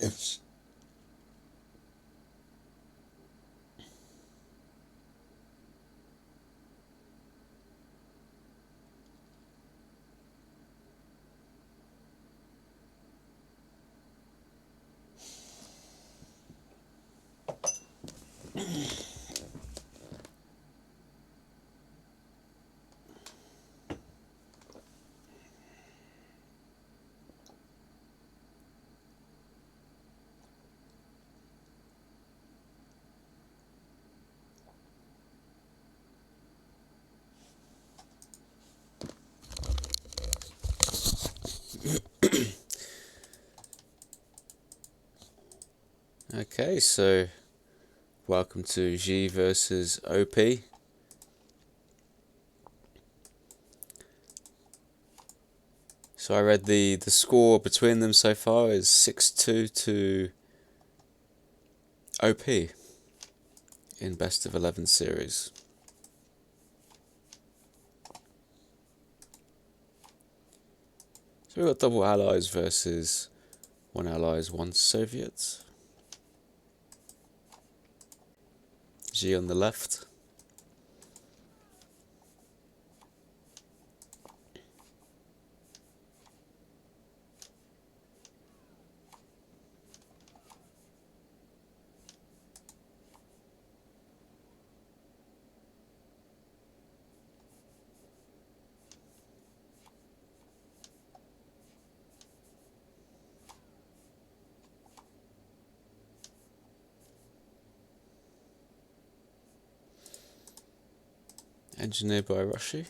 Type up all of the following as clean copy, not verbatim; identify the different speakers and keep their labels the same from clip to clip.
Speaker 1: Yes.
Speaker 2: Okay, so welcome to G versus OP. So I read the score between them so far is 6-2 to OP in best of 11 series. So we've got double allies versus one allies, one Soviets. G on the left. Engineered by Rushy.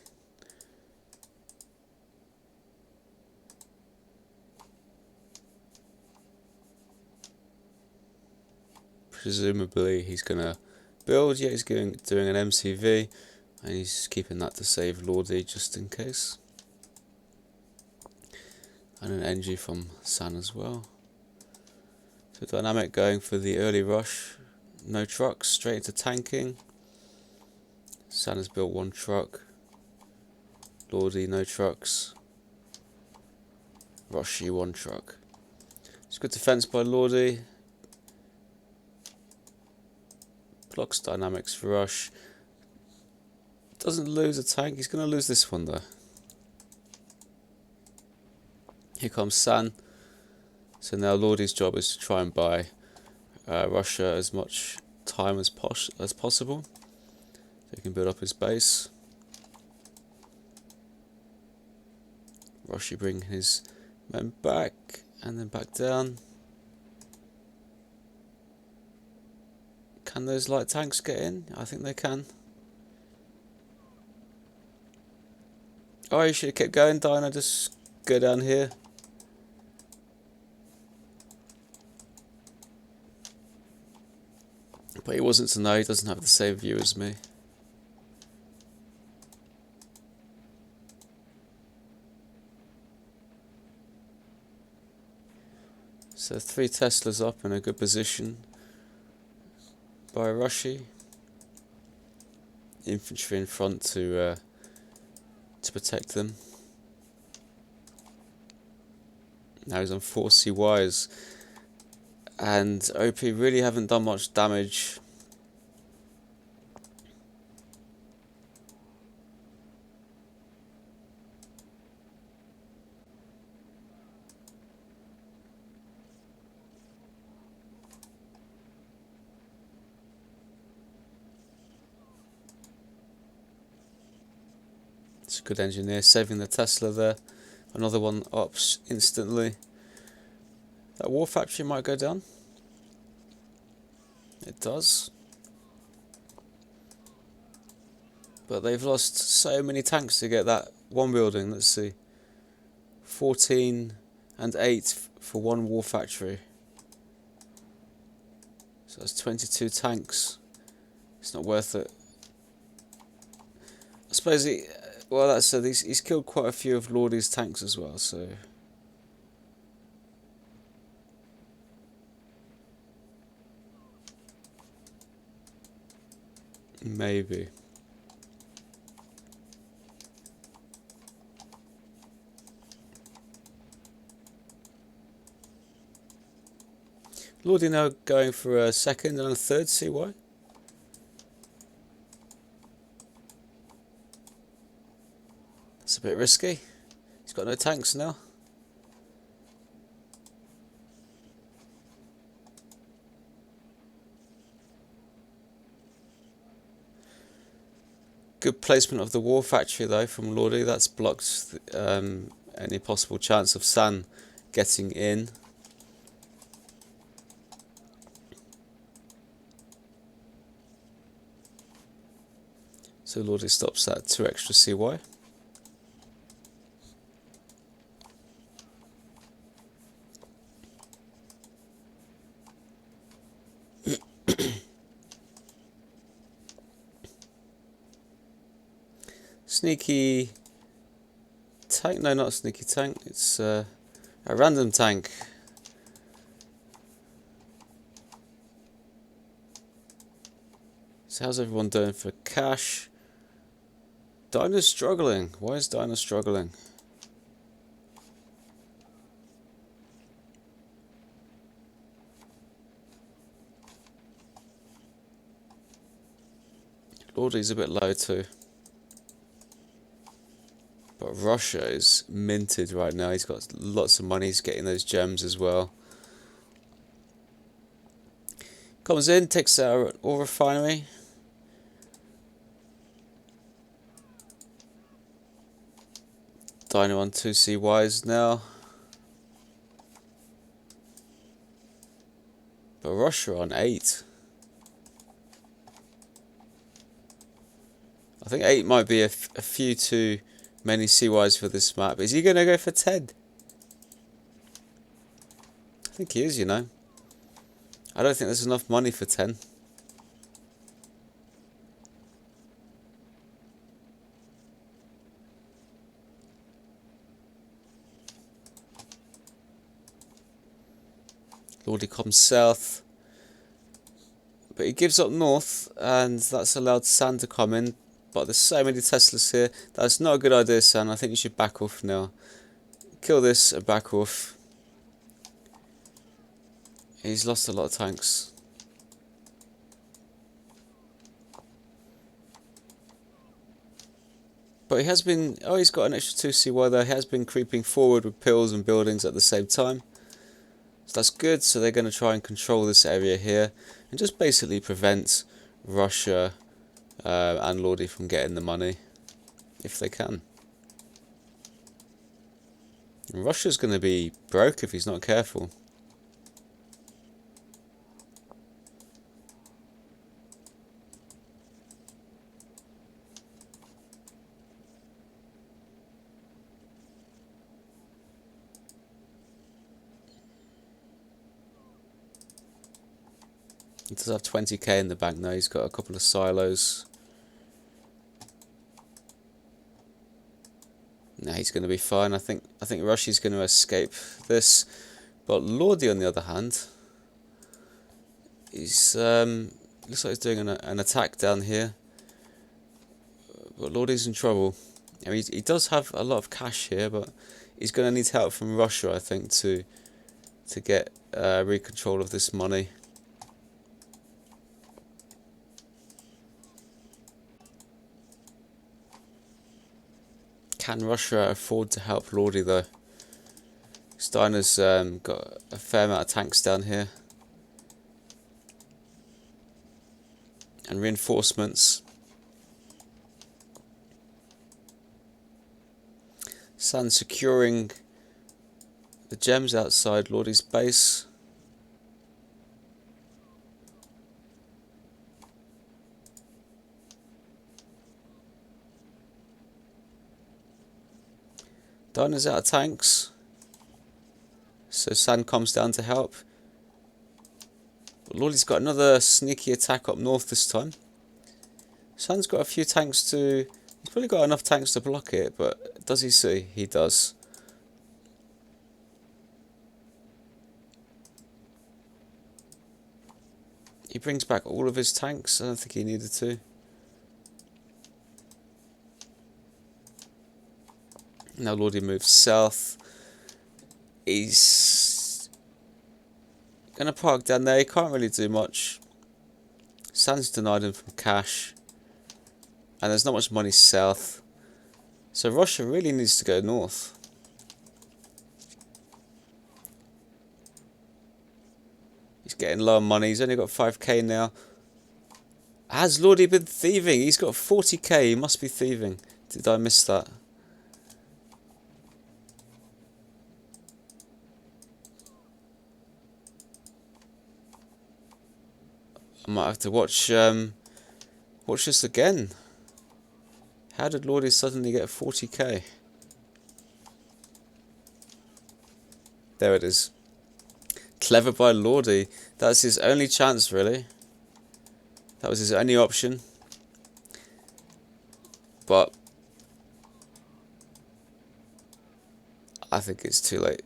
Speaker 2: Presumably he's gonna build. Yeah, he's doing an MCV, and he's keeping that to save Lordy just in case. And an NG from San as well. So Dynamic going for the early rush. No trucks, straight into tanking. San has built one truck. Lordy, no trucks. Rushy, one truck. It's good defense by Lordy. Blocks Dynamics for Rush. Doesn't lose a tank. He's going to lose this one though. Here comes San. So now Lordy's job is to try and buy Russia as much time as possible, so he can build up his base. Rushy bring his men back and then back down. Can those light tanks get in? I think they can. Oh, you should have kept going, Dino. Just go down here. But he wasn't to know. He doesn't have the same view as me. So 3 Teslas up in a good position by Rushy. Infantry in front to protect them. Now he's on 4 CYs, and OP really haven't done much damage. It's a good engineer saving the Tesla there. Another one ups instantly. That war factory might go down. It does. But they've lost so many tanks to get that one building. Let's see. 14 and 8 for one war factory. So that's 22 tanks. It's not worth it. I suppose he's killed quite a few of Lordy's tanks as well, so maybe. Lordy now going for a second and a third CY. That's a bit risky. He's got no tanks now. Good placement of the war factory though from Lordy. That's blocked any possible chance of San getting in. So Lordy stops that 2 extra CY. Sneaky tank, no, not a sneaky tank, it's a random tank. So how's everyone doing for cash? Dino's struggling. Why is Dino struggling? Lordy's a bit low too. But Russia is minted right now. He's got lots of money. He's getting those gems as well. Comes in, takes our ore refinery. Dino on 2 CYs now. But Russia on 8. I think 8 might be a few too many CYs for this map. Is he going to go for 10? I think he is, you know. I don't think there's enough money for 10. Lordy comes south. But he gives up north, and that's allowed San to come in. But there's so many Teslas here. That's not a good idea, San. I think you should back off now. Kill this and back off. He's lost a lot of tanks. But he has been... Oh, he's got an extra 2 CY there. He has been creeping forward with pills and buildings at the same time. So that's good. So they're going to try and control this area here. And just basically prevent Russia and Lordy from getting the money. If they can. And Russia's going to be broke if he's not careful. He does have 20k in the bank now. He's got a couple of silos. Nah, he's going to be fine. I think Russia's going to escape this. But Lordy, on the other hand, he's looks like he's doing an attack down here. But Lordy's in trouble. I mean, he does have a lot of cash here, but he's going to need help from Russia, I think, to get re-control of this money. Can Russia afford to help Lordy though? Steiner's got a fair amount of tanks down here. And reinforcements. San securing the gems outside Lordy's base. Dinah's out of tanks. So San comes down to help. But Lordy's got another sneaky attack up north this time. San's got a few tanks to... He's probably got enough tanks to block it, but does he see? He does. He brings back all of his tanks. I don't think he needed to. Now Lordy moves south. He's Gonna park down there. He can't really do much. San's denied him from cash. And there's not much money south. So Russia really needs to go north. He's getting low on money. He's only got 5k now. Has Lordy been thieving? He's got 40k. He must be thieving. Did I miss that? I might have to watch this again. How did Lordy suddenly get 40k? There it is. Clever by Lordy. That's his only chance, really. That was his only option. But I think it's too late.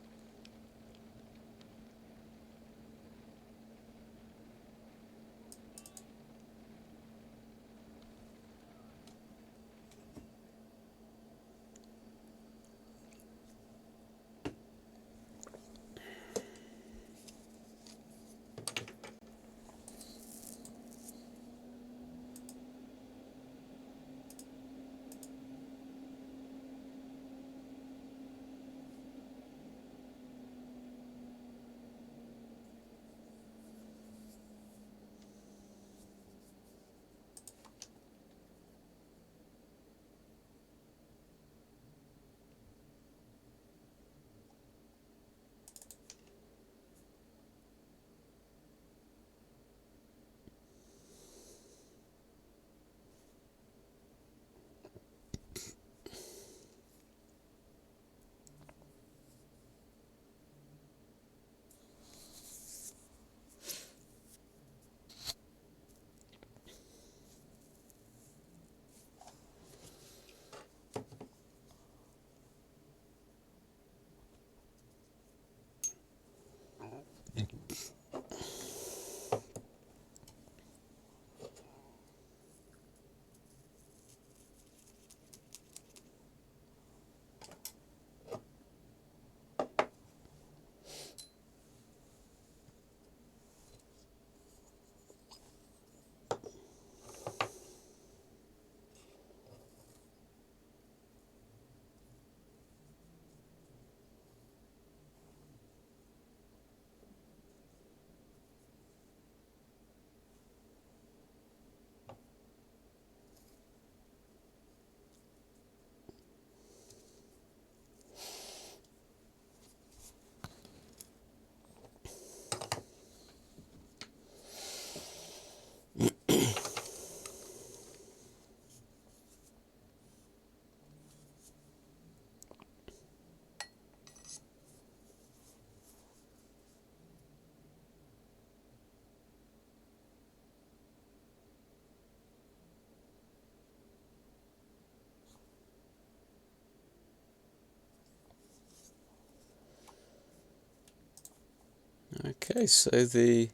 Speaker 2: Okay, so the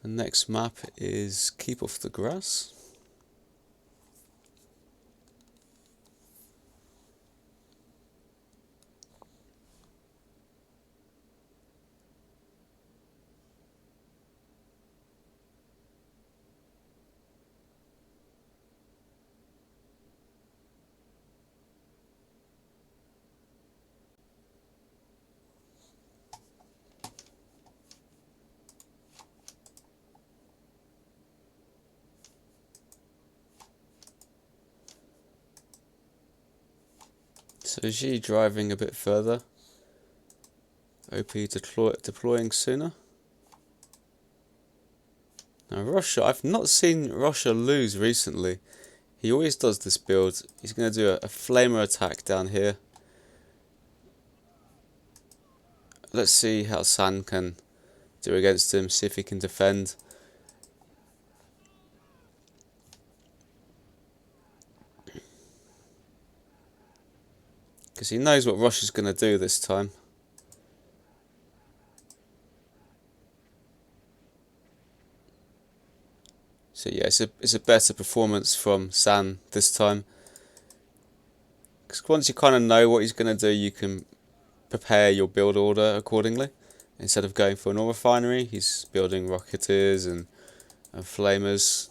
Speaker 2: next map is Keep Off the Grass. So Xi driving a bit further. OP deploying sooner. Now Russia, I've not seen Russia lose recently. He always does this build. He's going to do a flamer attack down here. Let's see how San can do against him, see if he can defend. Because he knows what Russia's going to do this time. So yeah, it's a better performance from San this time. Because once you kind of know what he's going to do, you can prepare your build order accordingly. Instead of going for an oil refinery, he's building rocketeers and flamers.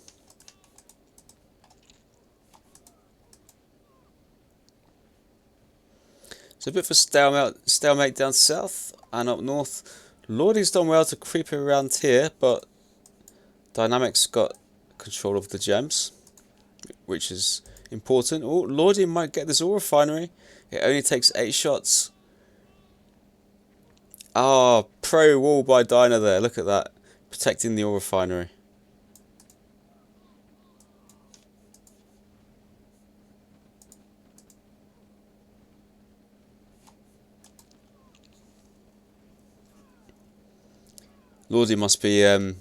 Speaker 2: So a bit of a stalemate down south, and up north, Lordy's done well to creep around here, but Dynamic's got control of the gems, which is important. Oh, Lordy might get this oil refinery. It only takes 8 shots. Ah, pro wall by Dyna there. Look at that. Protecting the oil refinery. Lordy must be a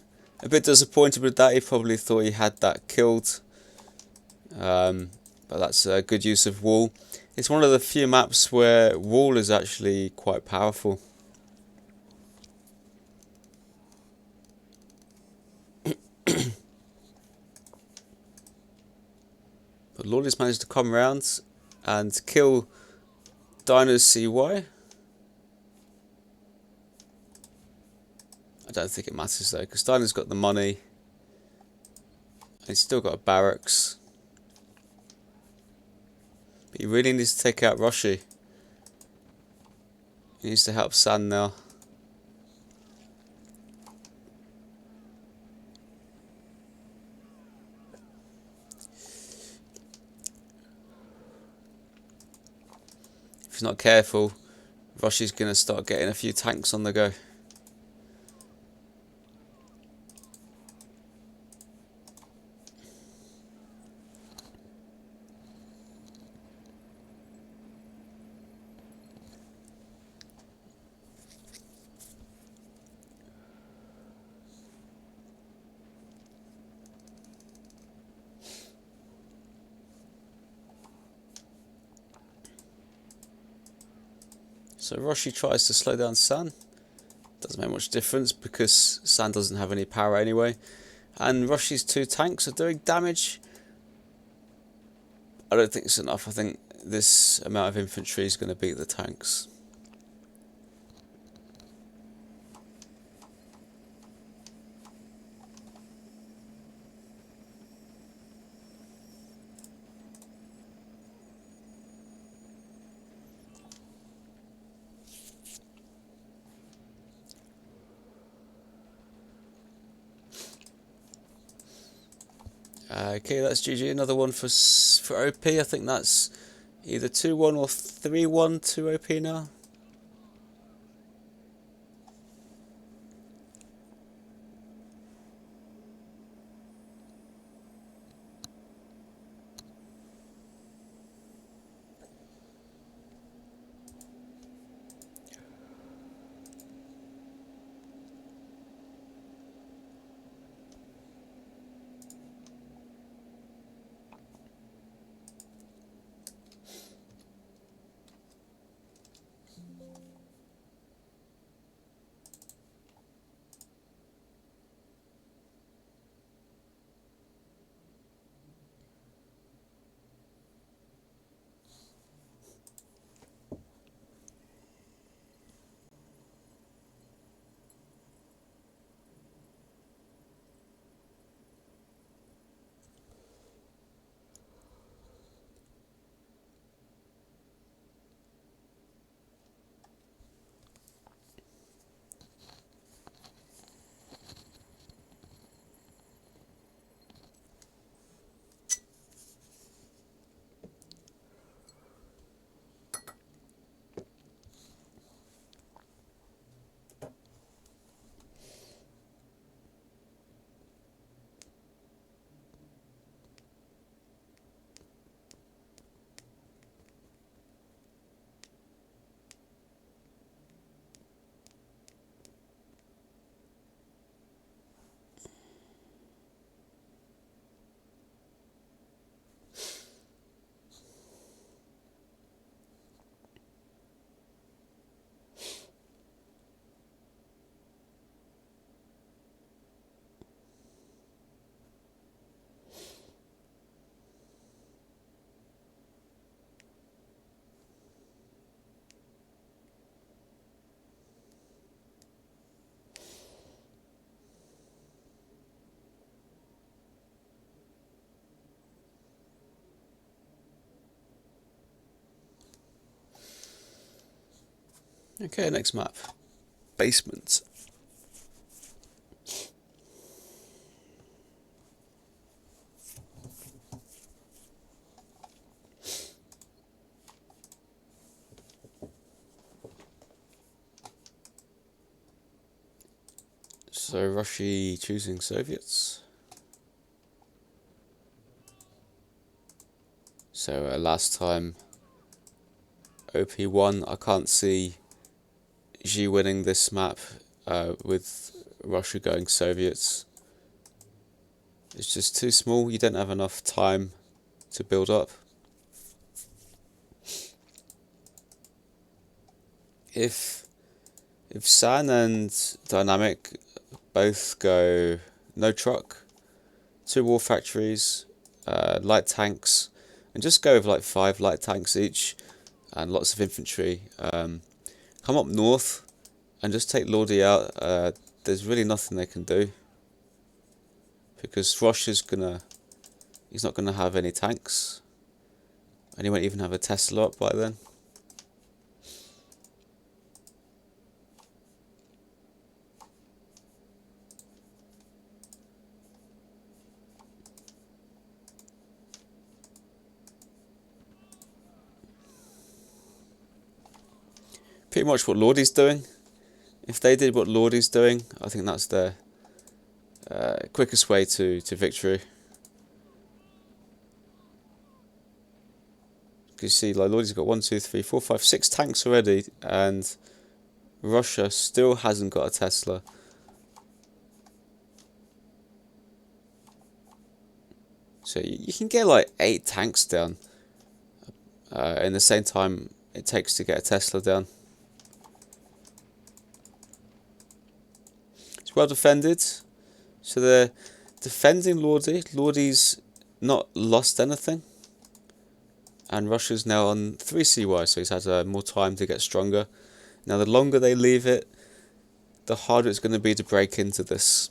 Speaker 2: bit disappointed with that. He probably thought he had that killed. But that's a good use of wall. It's one of the few maps where wall is actually quite powerful. But Lordy's managed to come around and kill Dyna's CY. I don't think it matters though, because Dyna's got the money. And he's still got a barracks. But he really needs to take out Roshi. He needs to help San now. If he's not careful, Roshi's going to start getting a few tanks on the go. So Roshi tries to slow down San. Doesn't make much difference because San doesn't have any power anyway. And Roshi's 2 tanks are doing damage. I don't think it's enough. I think this amount of infantry is going to beat the tanks. Okay, that's GG. Another one for OP. I think that's either 2-1 or 3-1 to OP now. Okay, next map. Basement. So Rushy choosing Soviets. So last time OP won. I can't see Xi winning this map with Russia going Soviets. It's just too small. You don't have enough time to build up. If San and Dynamic both go no truck, 2 war factories, light tanks, and just go with like 5 light tanks each and lots of infantry. Come up north and just take Lordy out. There's really nothing they can do because Russia's he's not gonna have any tanks, and he won't even have a Tesla up by then. Pretty much what Lordy's doing. If they did what Lordy's doing, I think that's their quickest way to victory. You see, like Lordy's got 1, 2, 3, 4, 5, 6 tanks already, and Russia still hasn't got a Tesla. So you can get like 8 tanks down in the same time it takes to get a Tesla down. It's well defended. So they're defending Lordy. Lordy's not lost anything. And Russia's now on 3 CY, so he's had more time to get stronger. Now the longer they leave it, the harder it's going to be to break into this.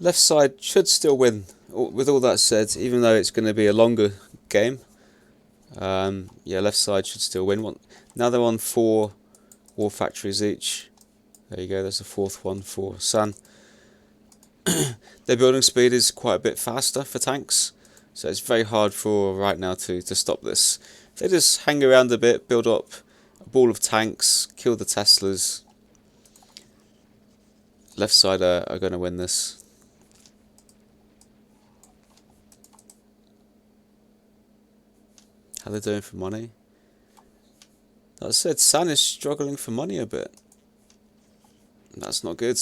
Speaker 2: Left side should still win. With all that said, even though it's going to be a longer game, yeah, left side should still win. Now they're on 4 war factories each. There you go, there's the 4th one for San. Their building speed is quite a bit faster for tanks, so it's very hard for right now to stop this. If they just hang around a bit, build up a ball of tanks, kill the Teslas, left side are going to win this. How they doing for money? That said, San is struggling for money a bit. That's not good.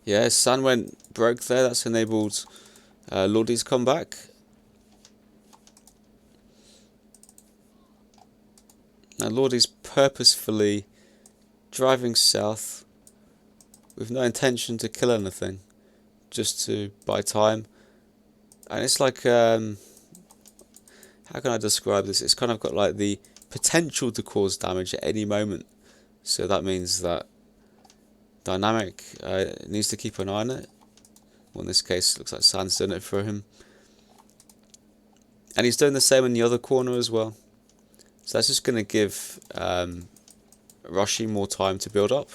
Speaker 2: Yeah, San went broke there. That's enabled Lordy's comeback. Now Lordy's purposefully driving south with no intention to kill anything, just to buy time. And it's like, how can I describe this? It's kind of got like the potential to cause damage at any moment. So that means that Dynamic needs to keep an eye on it. Well, in this case, it looks like San's doing it for him. And he's doing the same in the other corner as well. So that's just going to give Rushi more time to build up.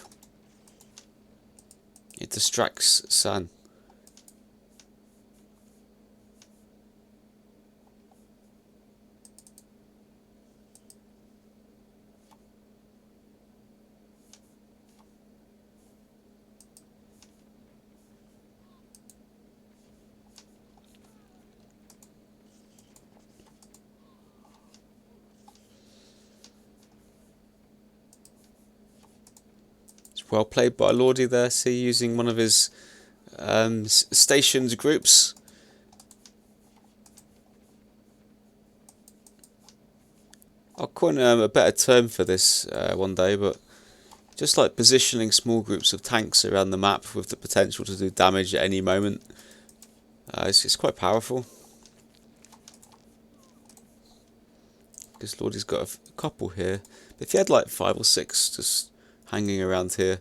Speaker 2: It distracts San. Well played by Lordy there, see, using one of his stationed groups. I'll coin a better term for this one day, but just like positioning small groups of tanks around the map with the potential to do damage at any moment. It's quite powerful. Because Lordy's got a couple here. But if he had like 5 or 6 just hanging around here,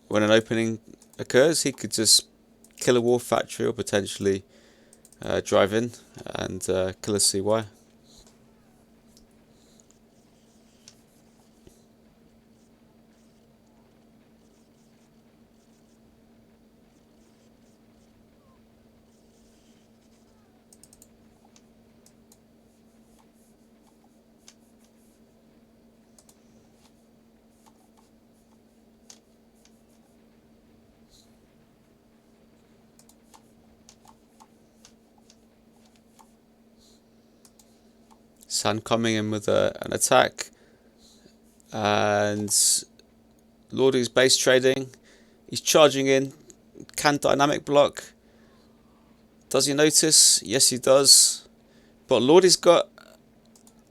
Speaker 2: when an opening occurs, he could just kill a war factory or potentially drive in and kill a CY. San coming in with an attack, and Lordy's base trading. He's charging in. Can dynamic block? Does he notice? Yes, he does. But Lordy's got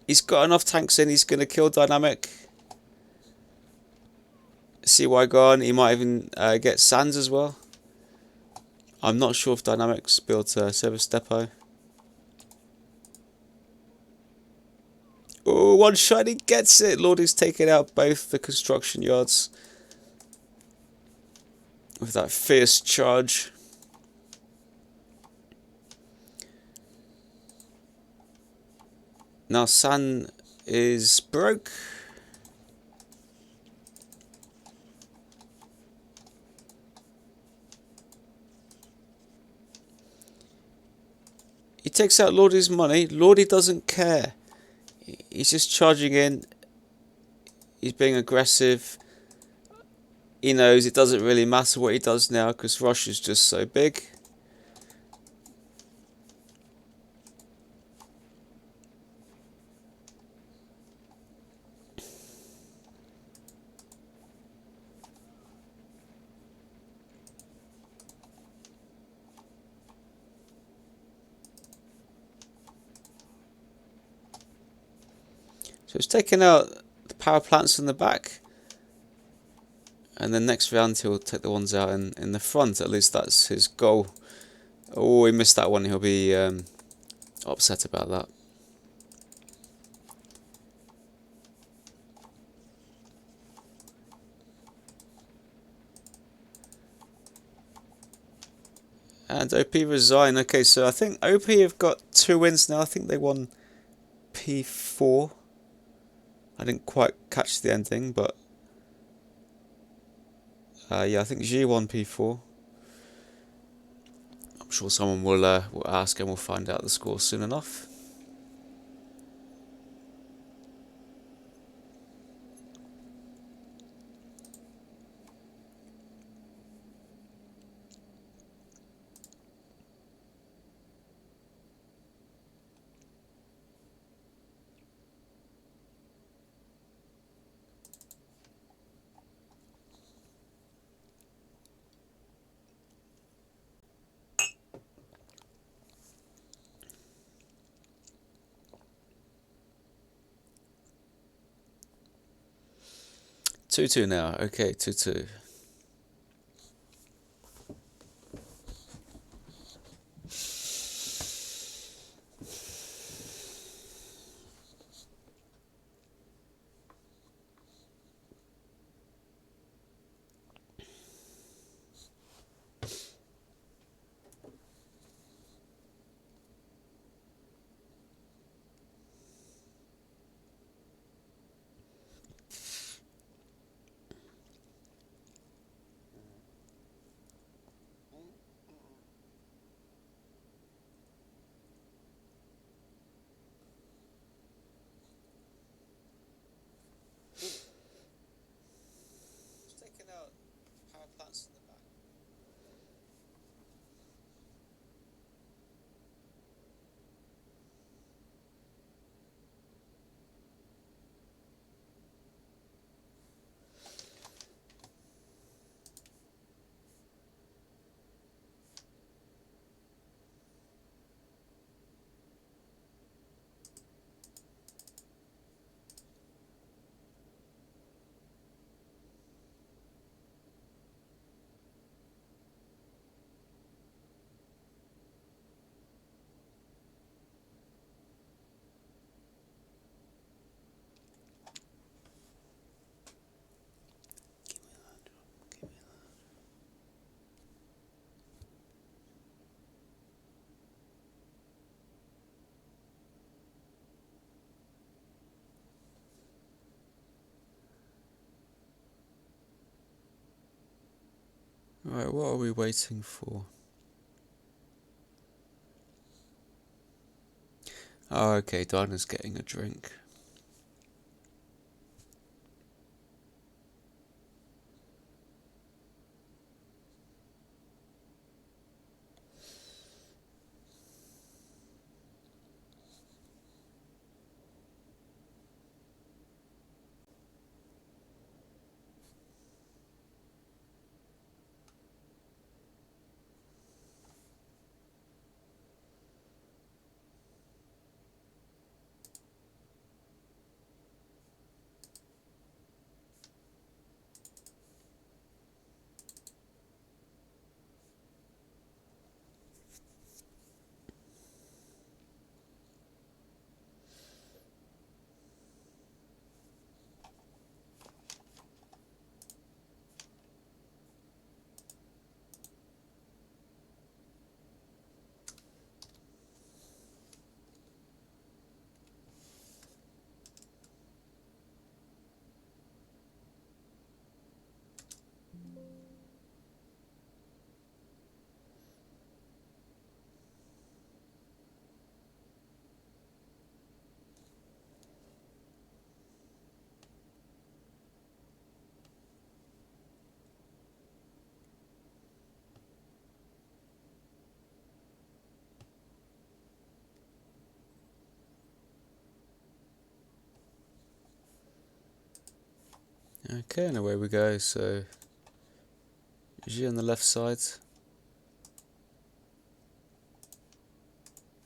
Speaker 2: enough tanks in. He's gonna kill dynamic. CY gone. He might even get Sands as well. I'm not sure if Dynamics built a service depot. Oh, one shot, he gets it. Lordy's taken out both the construction yards with that fierce charge. Now San is broke. He takes out Lordy's money. Lordy doesn't care. He's just charging in. He's being aggressive. He knows it doesn't really matter what he does now because Rosh is just so big. So he's taking out the power plants in the back. And then next round he'll take the ones out in the front. At least that's his goal. Oh, he missed that one. He'll be upset about that. And OP resign. Okay, so I think OP have got 2 wins now. I think they won P4. I didn't quite catch the ending, but yeah, I think G won P4. I'm sure someone will ask and we'll find out the score soon enough. Two now. Okay, 2-2. Right, what are we waiting for? Oh, okay, Dinah's getting a drink. Okay, and away we go. So, G on the left side.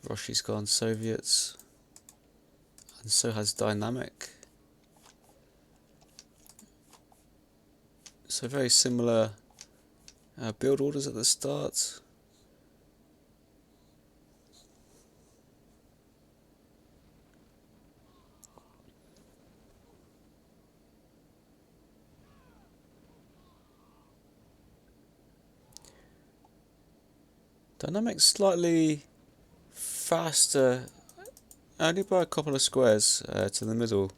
Speaker 2: Roshi's gone Soviets. And so has Dynamic. So very similar build orders at the start. Dynamic slightly faster, only by a couple of squares to the middle.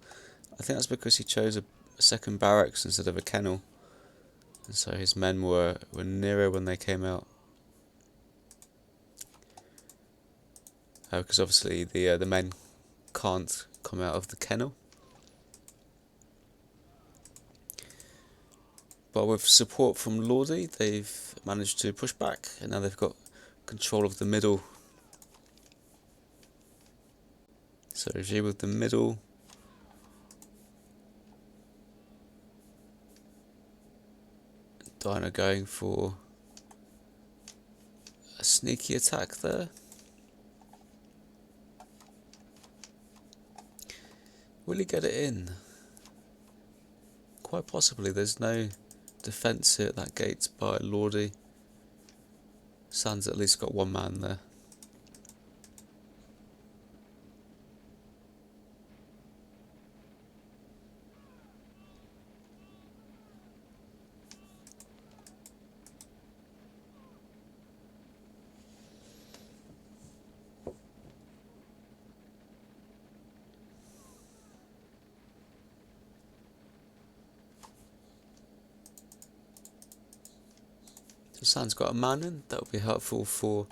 Speaker 2: I think that's because he chose a second barracks instead of a kennel. And so his men were nearer when they came out. Because obviously the men can't come out of the kennel. But with support from Lordi, they've managed to push back, and now they've got control of the middle. So G with the middle. Dinah going for a sneaky attack there. Will he get it in? Quite possibly. There's no defence here at that gate by Lordi. San's at least got one man there. So San's got a man in. That would be helpful for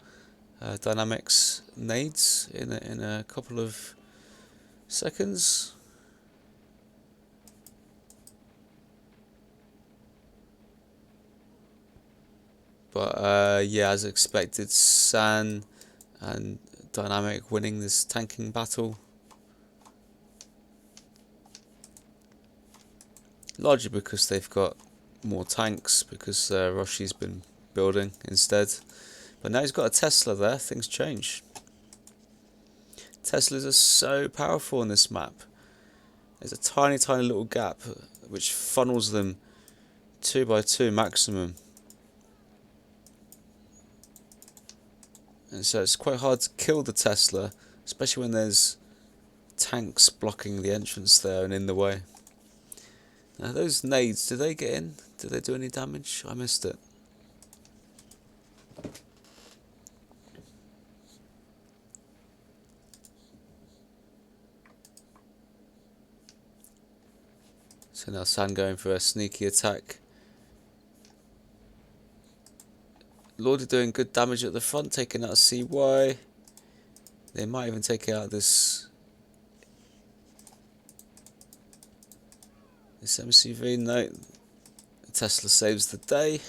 Speaker 2: Dynamics nades in a couple of seconds. But yeah, as expected, San and Dynamic winning this tanking battle. Largely because they've got more tanks, because Roshi's been building instead. But now he's got a Tesla there, things change. Teslas are so powerful on this map. There's a tiny little gap which funnels them 2 by 2 maximum. And so it's quite hard to kill the Tesla, especially when there's tanks blocking the entrance there and in the way. Now those nades, do they get in? Do they do any damage? I missed it. So now San going for a sneaky attack. Lordy doing good damage at the front, taking out CY. They might even take out this MCV. No, Tesla saves the day.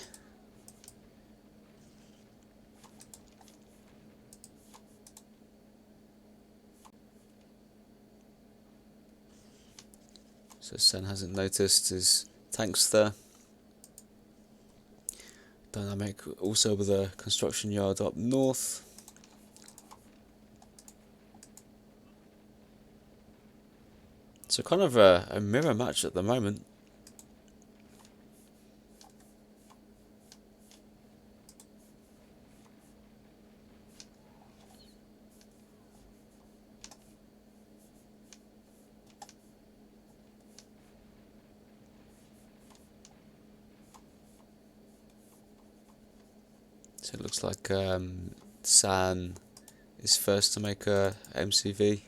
Speaker 2: So Sen hasn't noticed his tanks there. Dynamic also with a construction yard up north. So kind of a mirror match at the moment. So it looks like San is first to make a MCV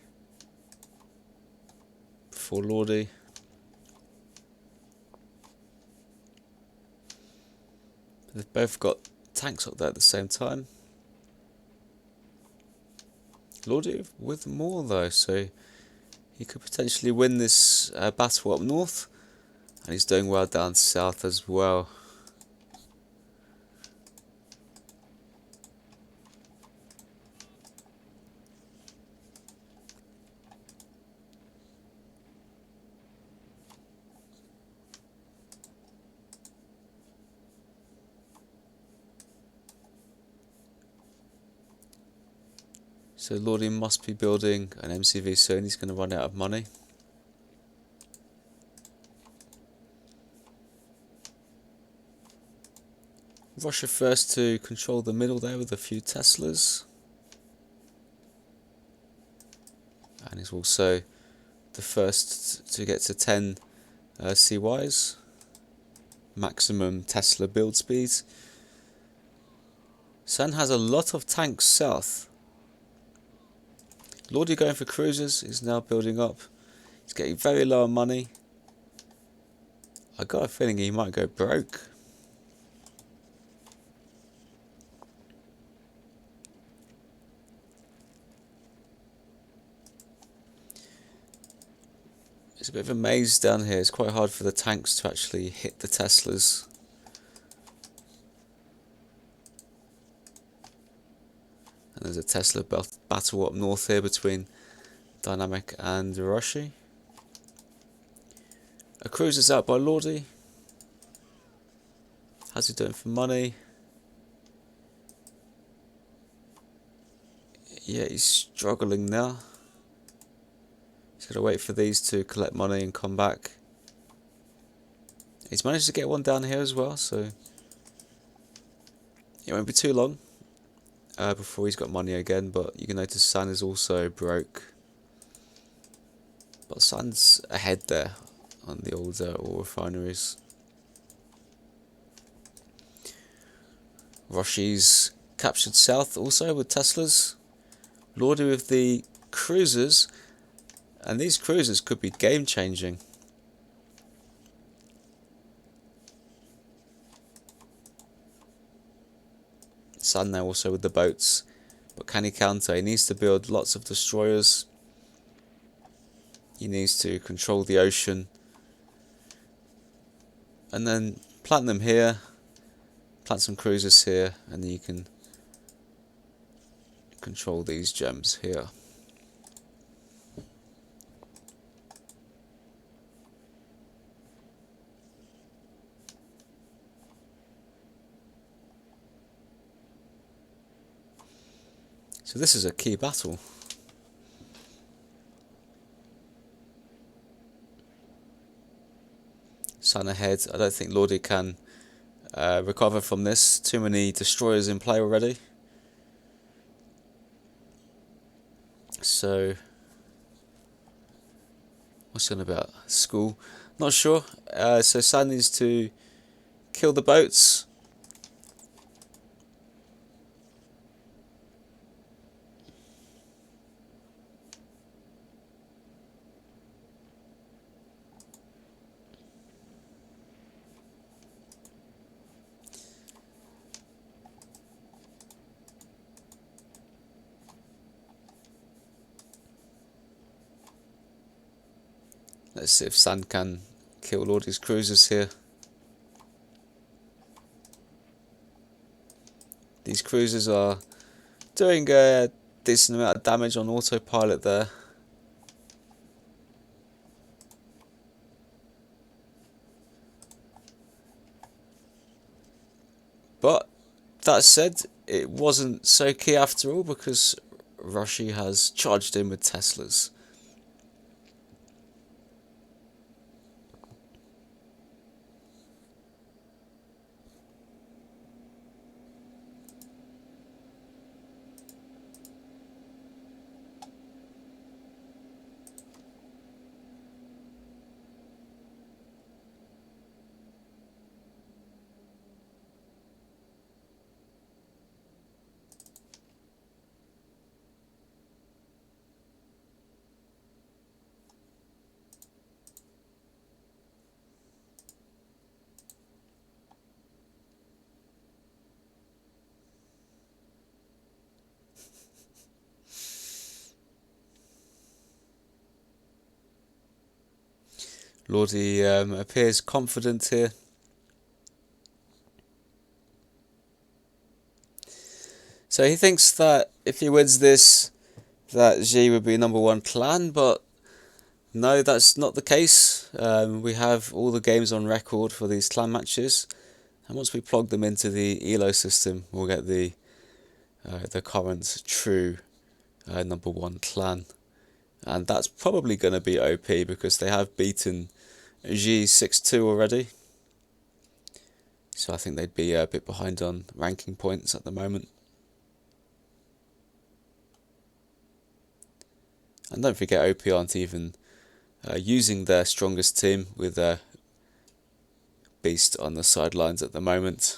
Speaker 2: before Lordy. They've both got tanks up there at the same time. Lordy with more though, so he could potentially win this battle up north, and he's doing well down south as well. So Lordy must be building an MCV soon. He's going to run out of money. Russia first to control the middle there with a few Teslas. And he's also the first to get to 10 CYs. Maximum Tesla build speed. San has a lot of tanks south. Lordy going for cruisers. He's now building up. He's getting very low on money. I got a feeling he might go broke. It's a bit of a maze down here. It's quite hard for the tanks to actually hit the Teslas. And there's a Tesla battle up north here between Dynamic and Hiroshi. A cruiser's out by Lordy. How's he doing for money? Yeah, he's struggling now. He's got to wait for these to collect money and come back. He's managed to get one down here as well, so it won't be too long before he's got money again. But you can notice San is also broke. But San's ahead there on the old oil refineries. Roshi's captured south also with Teslas. Lordy with the cruisers. And these cruisers could be game changing. San now also with the boats. But can he counter? He needs to build lots of destroyers. He needs to control the ocean. And then plant them here. Plant some cruisers here. And then you can control these gems here. So this is a key battle. San ahead. I don't think Lordy can recover from this. Too many destroyers in play already. So, what's he on about? School? Not sure. So San needs to kill the boats. Let's see if San can kill all these cruisers here. These cruisers are doing a decent amount of damage on autopilot there. But that said, it wasn't so key after all, because Roshi has charged in with Teslas. Lordi appears confident here. So he thinks that if he wins this, that G would be #1 clan, but no, that's not the case. We have all the games on record for these clan matches, and once we plug them into the ELO system, we'll get the current true #1 clan. And that's probably going to be OP, because they have beaten G 6-2 already. So I think they'd be a bit behind on ranking points at the moment. And don't forget, OP aren't even using their strongest team, with Beast on the sidelines at the moment.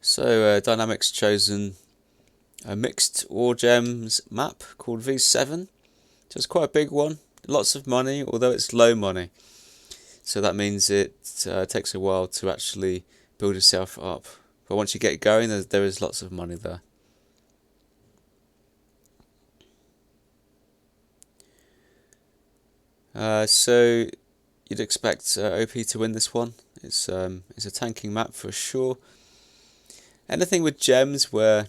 Speaker 2: So Dynamics chosen a mixed War Gems map called V7. So it's quite a big one, lots of money, although it's low money. So that means it takes a while to actually build yourself up. But once you get going, there is lots of money there. So you'd expect OP to win this one. It's a tanking map for sure. Anything with gems, where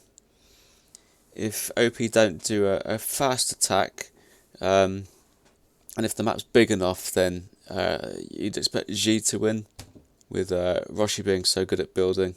Speaker 2: if OP don't do a fast attack, and if the map's big enough, then you'd expect G to win, with Roshi being so good at building.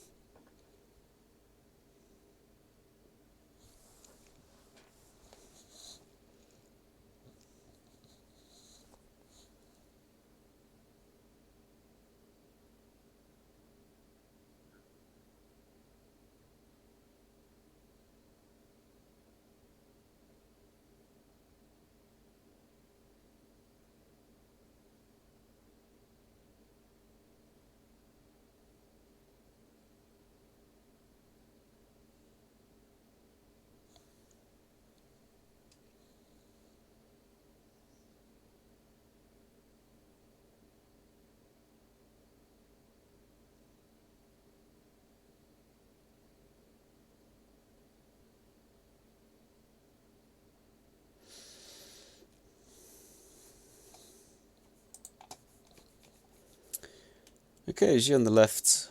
Speaker 2: Okay, G on the left.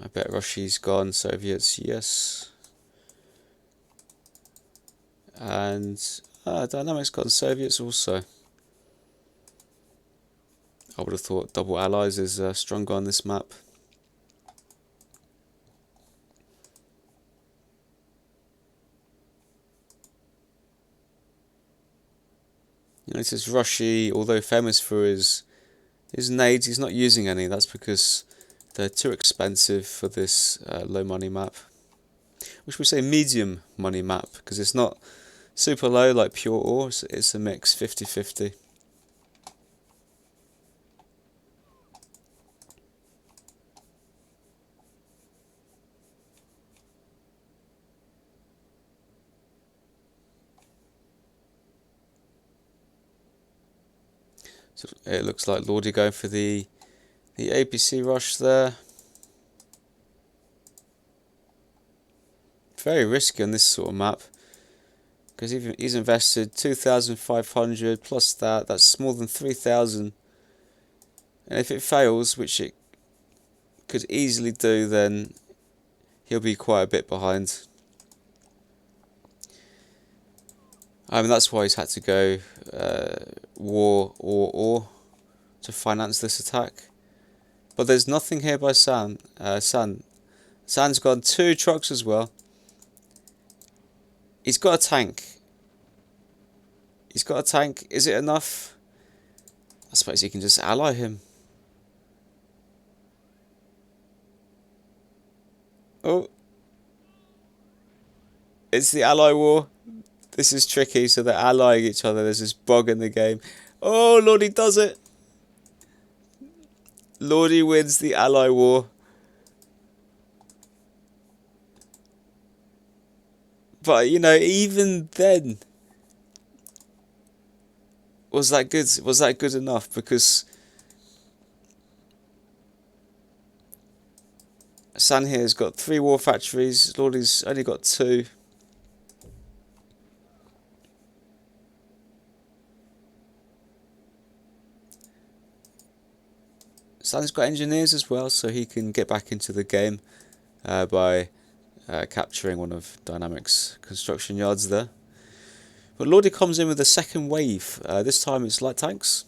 Speaker 2: I bet Roshi's gone. Soviets, yes. And Dynamics gone Soviets also. I would have thought double allies is stronger on this map. And it says Roshi, although famous for his nades, he's not using any. That's because they're too expensive for this low money map. Or should we say medium money map, because it's not super low like pure ore, it's a mix, 50-50. So it looks like Lordy going for the APC rush there. Very risky on this sort of map, because he's invested 2,500 plus that's more than 3,000. And if it fails, which it could easily do, then he'll be quite a bit behind. I mean, that's why he's had to go war or to finance this attack. But there's nothing here by San. San's got 2 trucks as well. He's got a tank. Is it enough? I suppose he can just ally him. Oh. It's the ally war. This is tricky, so they're allying each other. There's this bug in the game. Oh, Lordy does it. Lordy wins the ally war. But, you know, even then, was that good? Was that good enough? Because San here's got 3 war factories. Lordy's only got 2. San's got engineers as well, so he can get back into the game by capturing one of Dynamic's construction yards there. But Lordy comes in with a second wave. This time it's light tanks.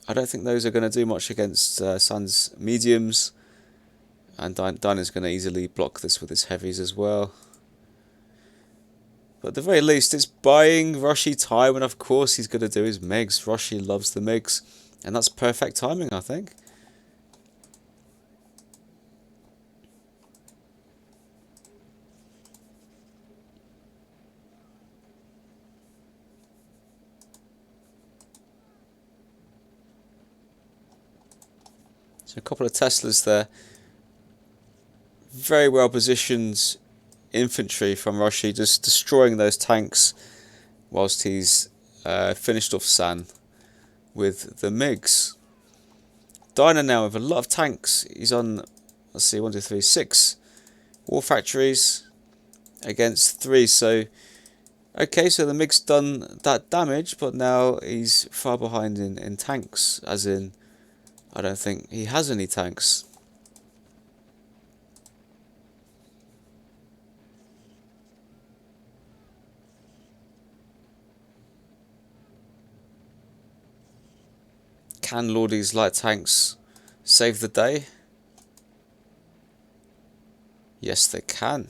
Speaker 2: I don't think those are going to do much against San's mediums. And Dyna's going to easily block this with his heavies as well. But at the very least, it's buying Roshi time, and of course he's going to do his MiGs. Roshi loves the MiGs, and that's perfect timing, I think. So a couple of Teslas there. Very well positioned infantry from Roshi, just destroying those tanks whilst he's finished off San with the MiGs. Dyna now with a lot of tanks. He's on, let's see, 1, 2, 3, 6 war factories against 3. So, okay, so the MiG's done that damage, but now he's far behind in tanks, as in, I don't think he has any tanks. Can Lordy's light tanks save the day? Yes, they can.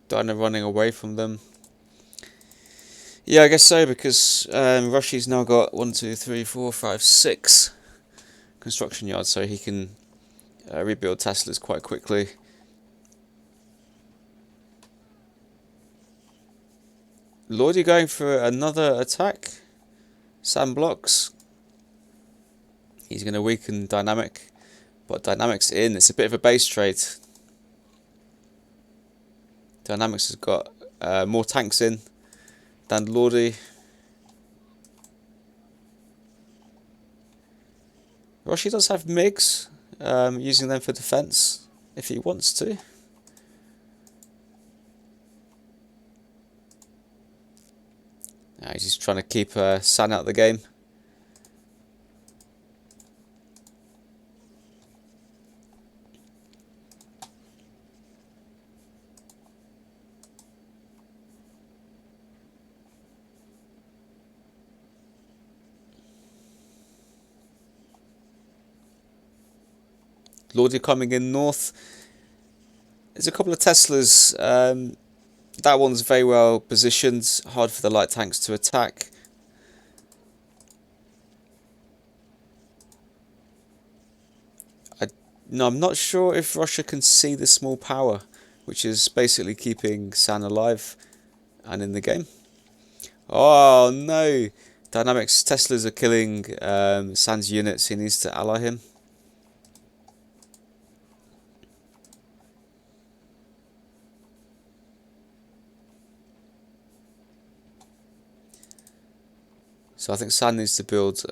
Speaker 2: Dyna running away from them. Yeah, I guess so, because Roshi's now got 1, 2, 3, 4, 5, 6 construction yards, so he can rebuild Teslas quite quickly. Lordy going for another attack. San blocks. He's going to weaken Dynamic, but Dynamic's in. It's a bit of a base trade. Dynamics has got more tanks in than Lordy. Roshi does have MiGs, using them for defense if he wants to. He's just trying to keep San out of the game. Lordy coming in north. There's a couple of Teslas. That one's very well positioned, hard for the light tanks to attack. No, I'm not sure if Russia can see the small power, which is basically keeping San alive and in the game. Oh no! Dynamics Teslas are killing San's units. He needs to ally him. So I think San needs to build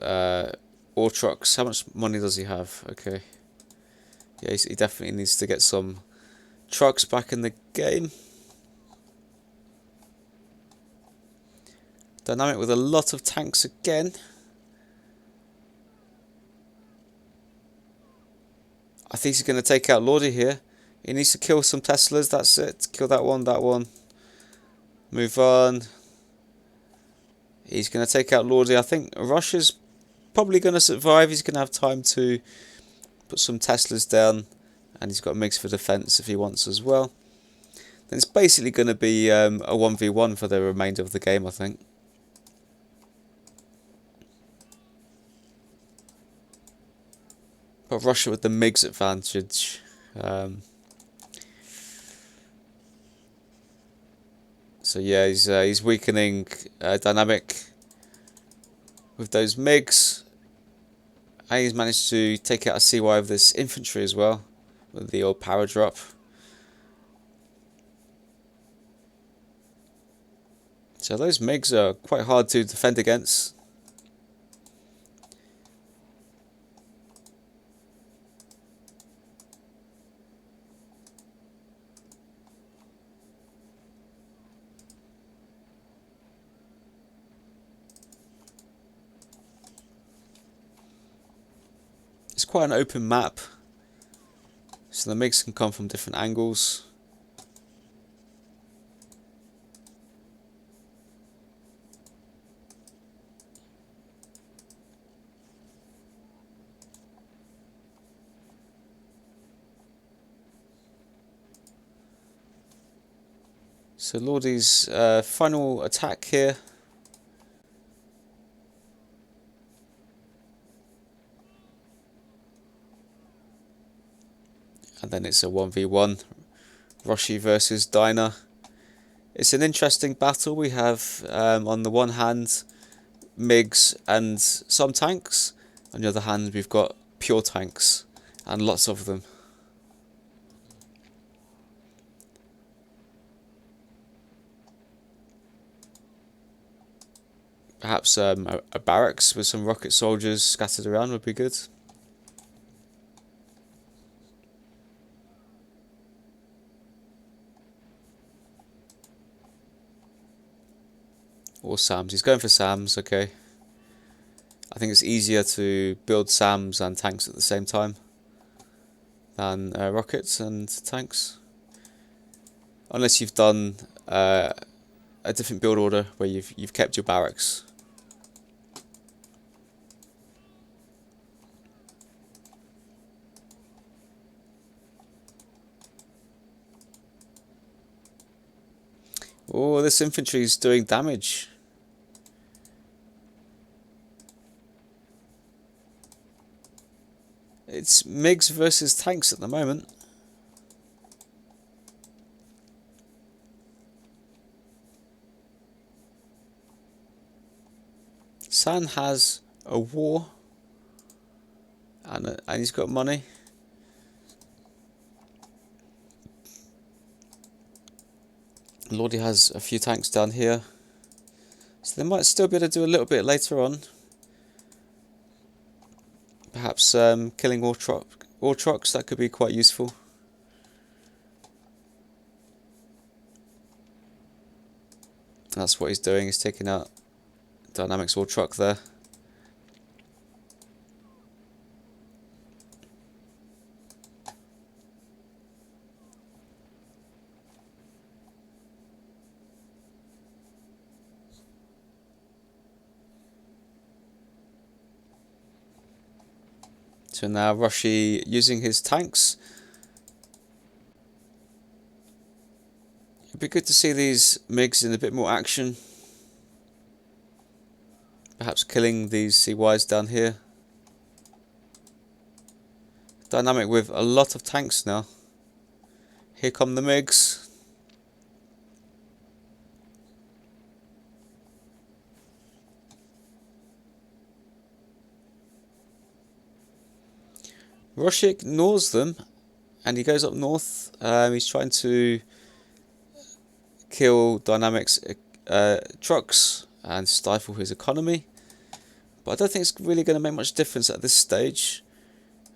Speaker 2: ore trucks. How much money does he have? Okay. Yeah, he definitely needs to get some trucks back in the game. Dynamic with a lot of tanks again. I think he's going to take out Lordy here. He needs to kill some Teslas, that's it. Kill that one, that one. Move on. He's going to take out Lordy. I think Russia's probably going to survive. He's going to have time to put some Teslas down. And he's got MiGs for defense if he wants as well. Then it's basically going to be a 1v1 for the remainder of the game, I think. But Russia with the MiGs advantage. So yeah, he's weakening Dynamic with those MiGs. And he's managed to take out a CY of this infantry as well, with the old power drop. So those MiGs are quite hard to defend against. It's quite an open map, so the MiGs can come from different angles. So Lordy's final attack here. And then it's a 1v1, Roshi versus Dyna. It's an interesting battle. We have, on the one hand, MiGs and some tanks. On the other hand, we've got pure tanks, and lots of them. Perhaps a barracks with some rocket soldiers scattered around would be good. Or SAMs. He's going for SAMs, okay. I think it's easier to build SAMs and tanks at the same time than rockets and tanks. Unless you've done a different build order where you've kept your barracks. Oh, this infantry is doing damage. It's MiGs versus tanks at the moment. San has a war, and he's got money. Lordy has a few tanks down here, so they might still be able to do a little bit later on. Perhaps killing ore trucks, that could be quite useful. That's what he's doing, he's taking out Dynamics ore truck there. So now Roshi using his tanks. It'd be good to see these MiGs in a bit more action. Perhaps killing these CYs down here. Dynamic with a lot of tanks now. Here come the MiGs. Roshi ignores them and he goes up north. He's trying to kill Dynamic's trucks and stifle his economy. But I don't think it's really going to make much difference at this stage.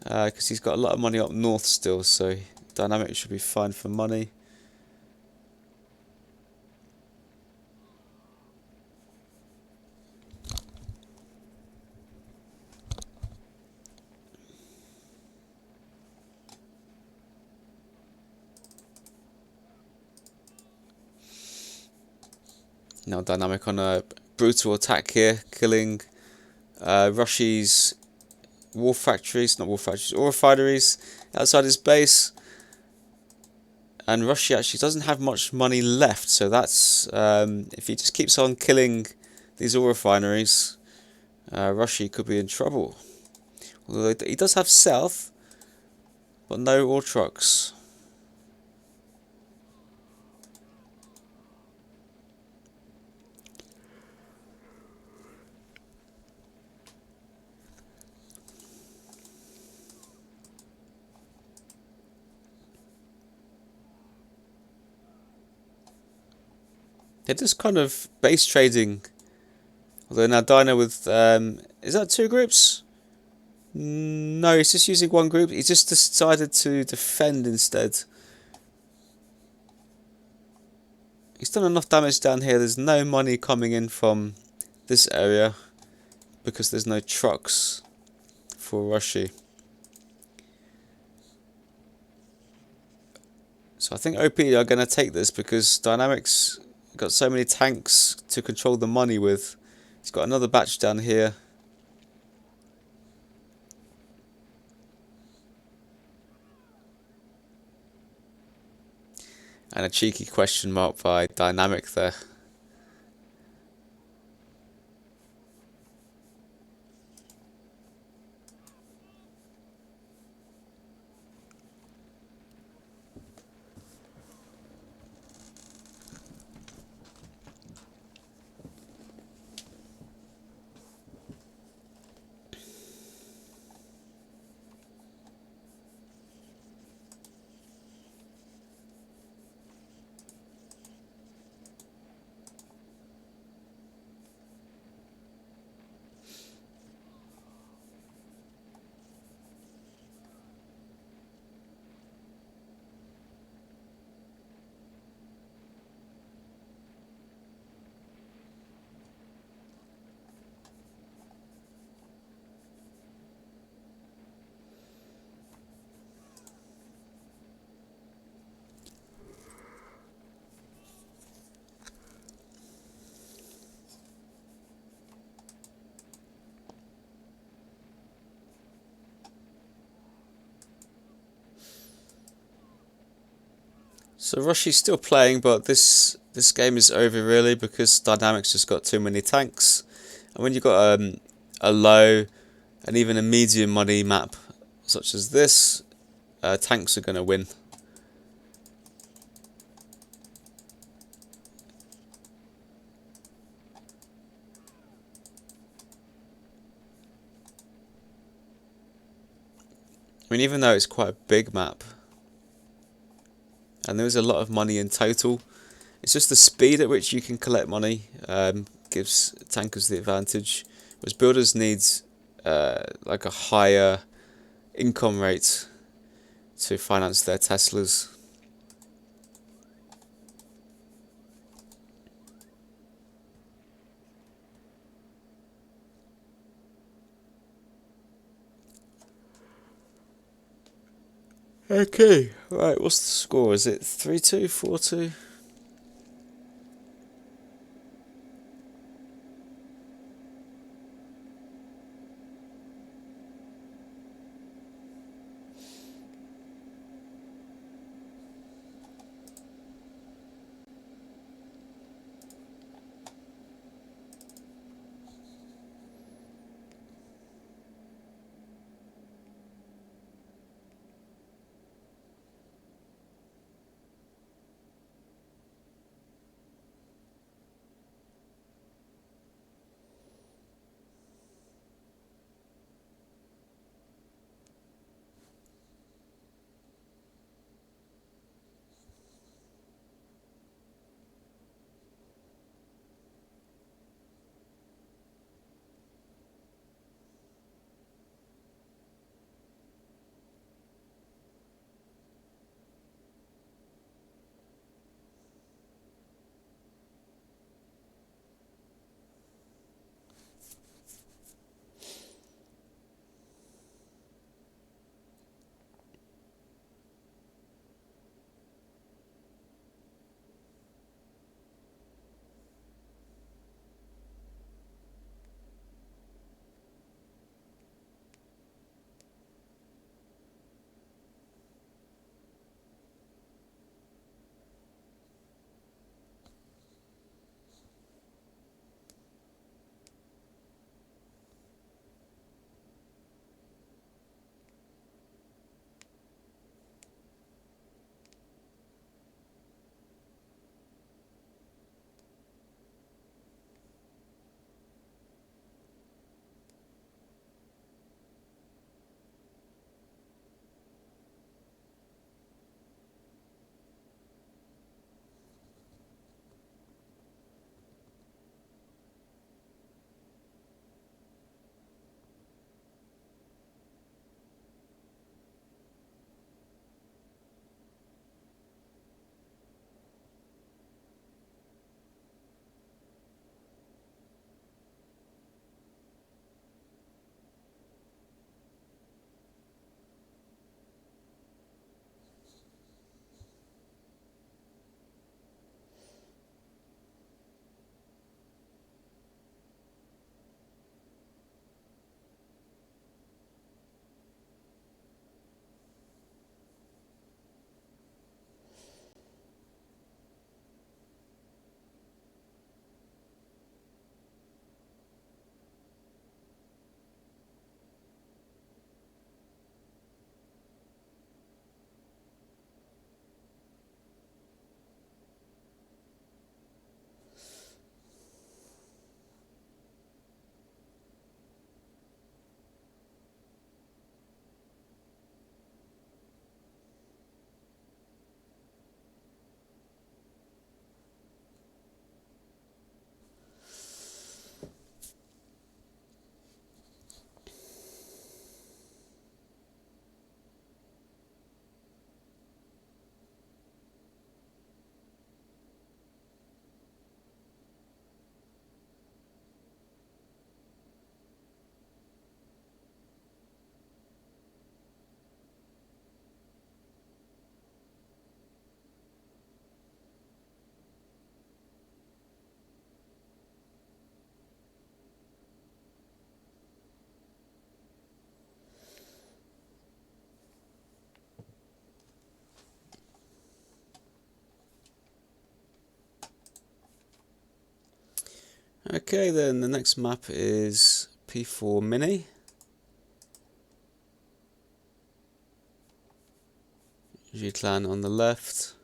Speaker 2: Because he's got a lot of money up north still, so Dynamic should be fine for money. Now Dynamic on a brutal attack here, killing Roshi's ore refineries outside his base. And Roshi actually doesn't have much money left, so that's if he just keeps on killing these ore refineries, Roshi could be in trouble. Although he does have south, but no ore trucks. They're just kind of base trading. Although now Dino with is that two groups? No, he's just using one group. He just decided to defend instead. He's done enough damage down here. There's no money coming in from this area because there's no trucks for Roshi. So I think OP are going to take this because Dynamic's got so many tanks to control the money with. He's got another batch down here. And a cheeky question mark by Dynamic there. So Roshi's still playing, but this game is over really because Dynamic's just got too many tanks. And when you've got a low and even a medium money map such as this, tanks are going to win. I mean, even though it's quite a big map, and there is a lot of money in total, it's just the speed at which you can collect money gives tankers the advantage, whereas builders need like a higher income rate to finance their Teslas. Okay, right, what's the score? Is it 3-2, 4-2? Okay, then the next map is P4 Mini. G-Clan on the left.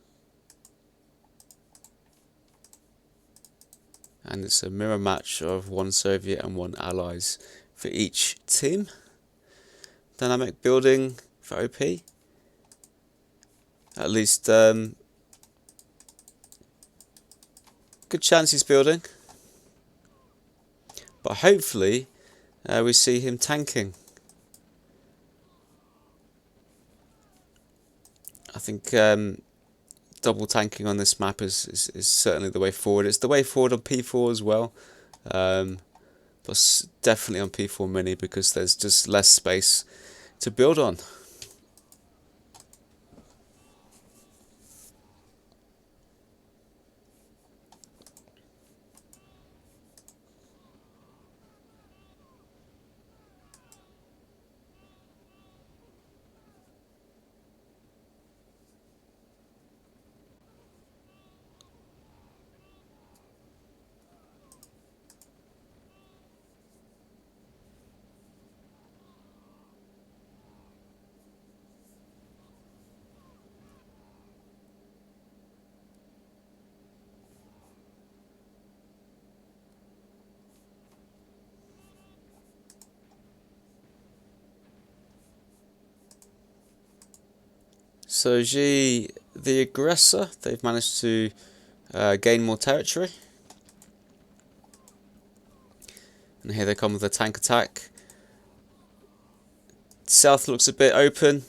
Speaker 2: And it's a mirror match of 1 Soviet and 1 Allies for each team. Dynamic building for OP. At least good chance he's building. But hopefully we see him tanking. I think double tanking on this map is certainly the way forward. It's the way forward on P4 as well. But definitely on P4 Mini because there's just less space to build on. So G, the aggressor, they've managed to gain more territory. And here they come with a tank attack. South looks a bit open.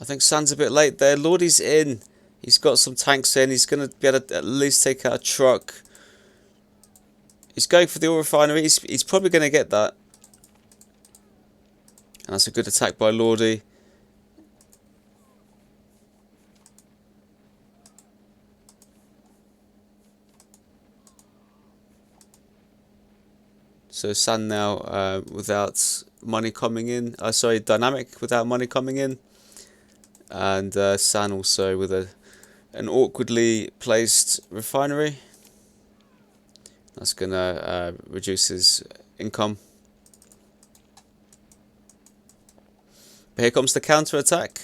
Speaker 2: I think San's a bit late there. Lordy's in. He's got some tanks in. He's going to be able to at least take out a truck. He's going for the oil refinery. He's probably going to get that. And that's a good attack by Lordy. So San now without money coming in. Sorry, Dynamic without money coming in. And San also with an awkwardly placed refinery. That's going to reduce his income. But here comes the counter attack.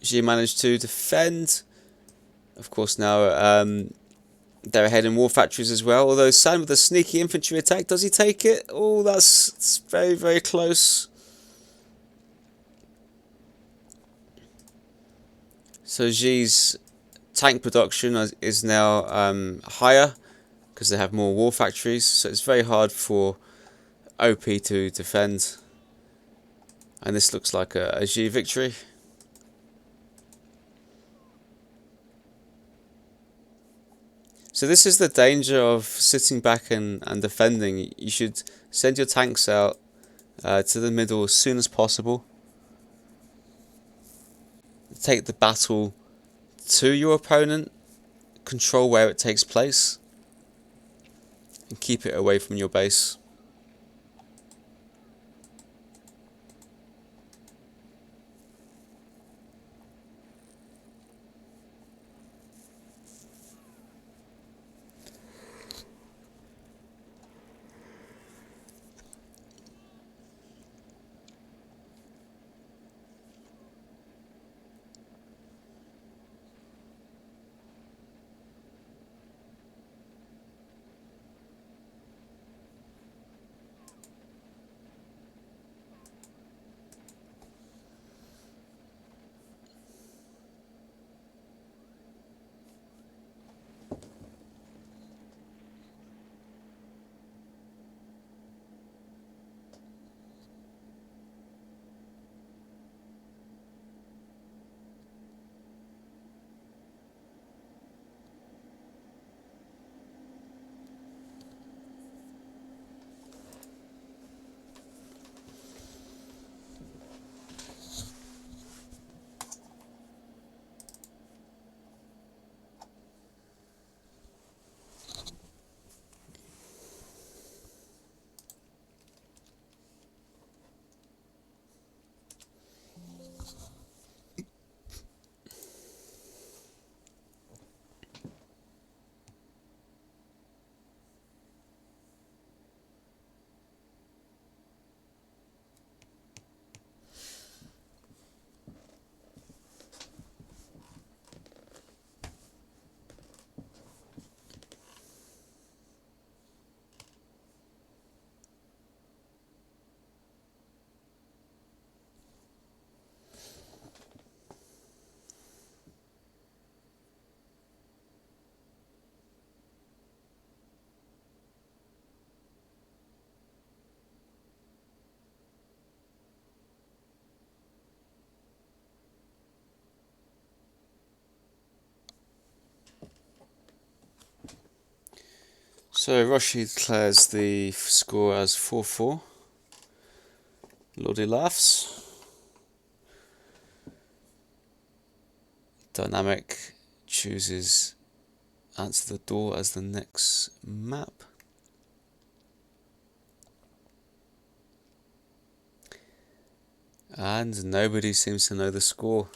Speaker 2: She managed to defend. Of course, now they're ahead in war factories as well. Although San with a sneaky infantry attack, does he take it? Oh, that's very, very close. So Xi's tank production is now higher because they have more war factories. So it's very hard for OP to defend. And this looks like a Xi victory. So this is the danger of sitting back and defending. You should send your tanks out to the middle as soon as possible. Take the battle to your opponent, control where it takes place, and keep it away from your base. So Roshi declares the score as 4-4. Lordy laughs. Dynamic chooses Answer the Door as the next map. And nobody seems to know the score.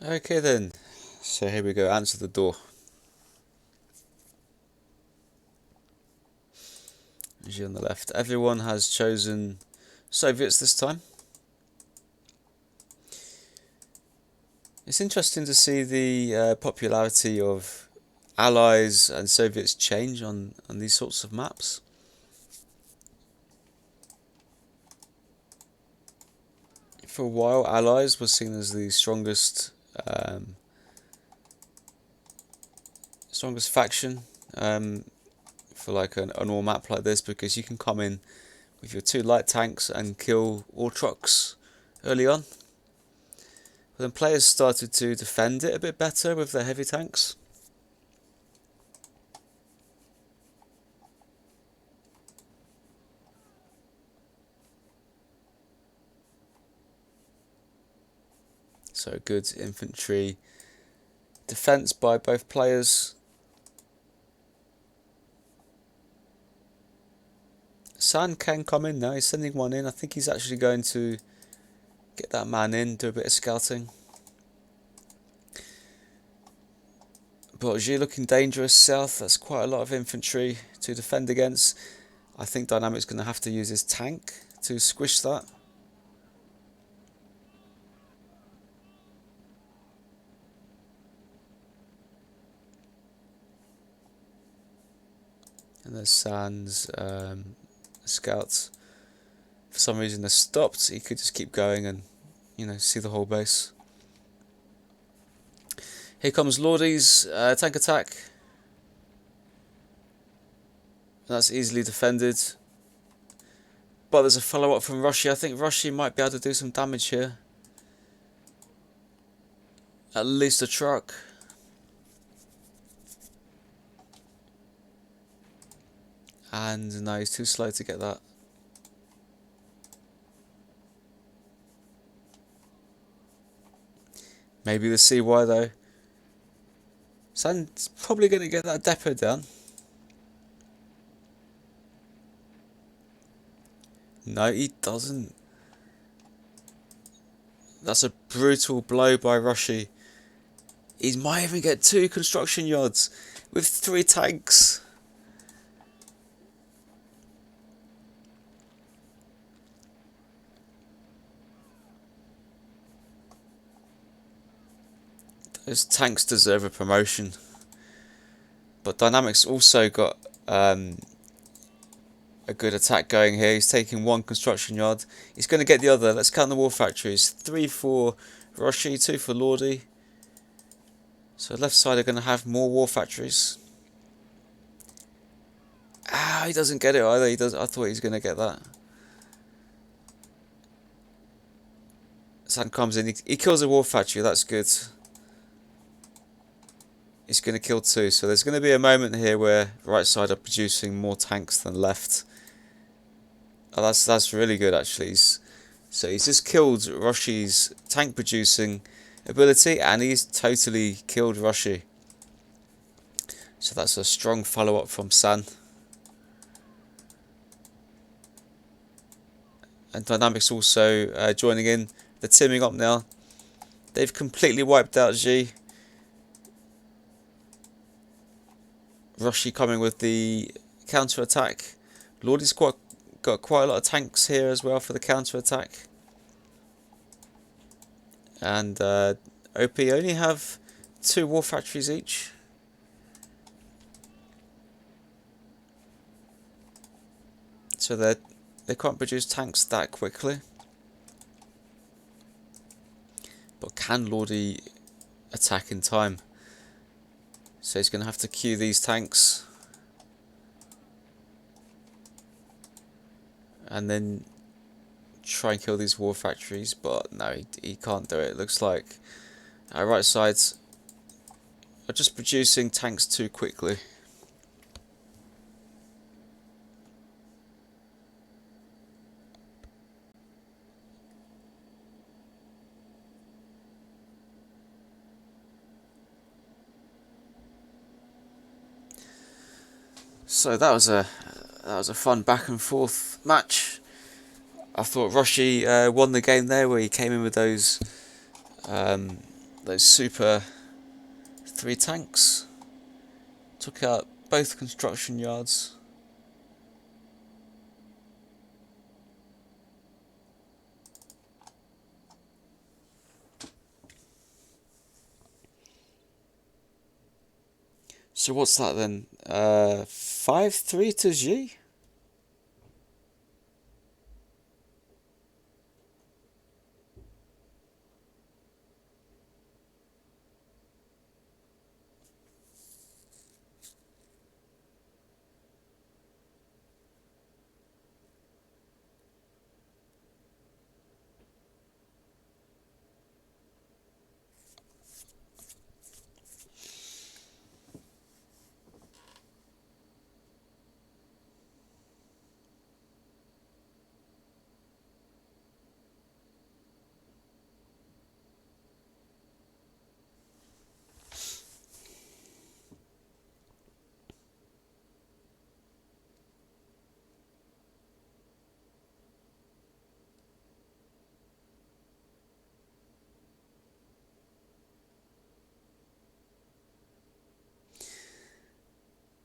Speaker 2: Okay then, so here we go, Answer the Door. Usually on the left. Everyone has chosen Soviets this time. It's interesting to see the popularity of Allies and Soviets change on these sorts of maps. For a while, Allies was seen as the strongest faction for like an all map like this, because you can come in with your 2 light tanks and kill all trucks early on. But then players started to defend it a bit better with their heavy tanks. So good infantry defense by both players. San can come in now, he's sending one in. I think he's actually going to get that man in, do a bit of scouting. Borgi looking dangerous south, that's quite a lot of infantry to defend against. I think Dynamic's going to have to use his tank to squish that. And there's San's scouts. For some reason they're stopped. He could just keep going and, see the whole base. Here comes Lordy's tank attack. That's easily defended. But there's a follow-up from Roshi. I think Roshi might be able to do some damage here. At least a truck. And no, he's too slow to get that. Maybe the CY though. San's probably going to get that depot down. No, he doesn't. That's a brutal blow by Rushy. He might even get 2 construction yards with 3 tanks. Those tanks deserve a promotion. But Dynamics also got a good attack going here. He's taking 1 construction yard. He's going to get the other. Let's count the war factories. 3 for Rushy, 2 for Lordy. So left side are going to have more war factories. Ah, he doesn't get it either. He does. I thought he was going to get that. San comes in. He kills a war factory. That's good. He's going to kill 2. So there's going to be a moment here where right side are producing more tanks than left. Oh, that's really good actually. So he's just killed Rushy's tank producing ability, and he's totally killed Rushy. So that's a strong follow up from San. And Dynamics also joining in. They're teaming up now. They've completely wiped out G. Rushy coming with the counter attack. Lordy's got quite a lot of tanks here as well for the counter attack. And OP only have 2 war factories each. So they can't produce tanks that quickly. But can Lordy attack in time? So he's going to have to queue these tanks. And then try and kill these war factories. But no, he can't do it. It looks like our right sides are just producing tanks too quickly. So that was a fun back and forth match. I thought Rushy won the game there, where he came in with those super 3 tanks, took out both construction yards. So what's that then? 5-3 to G?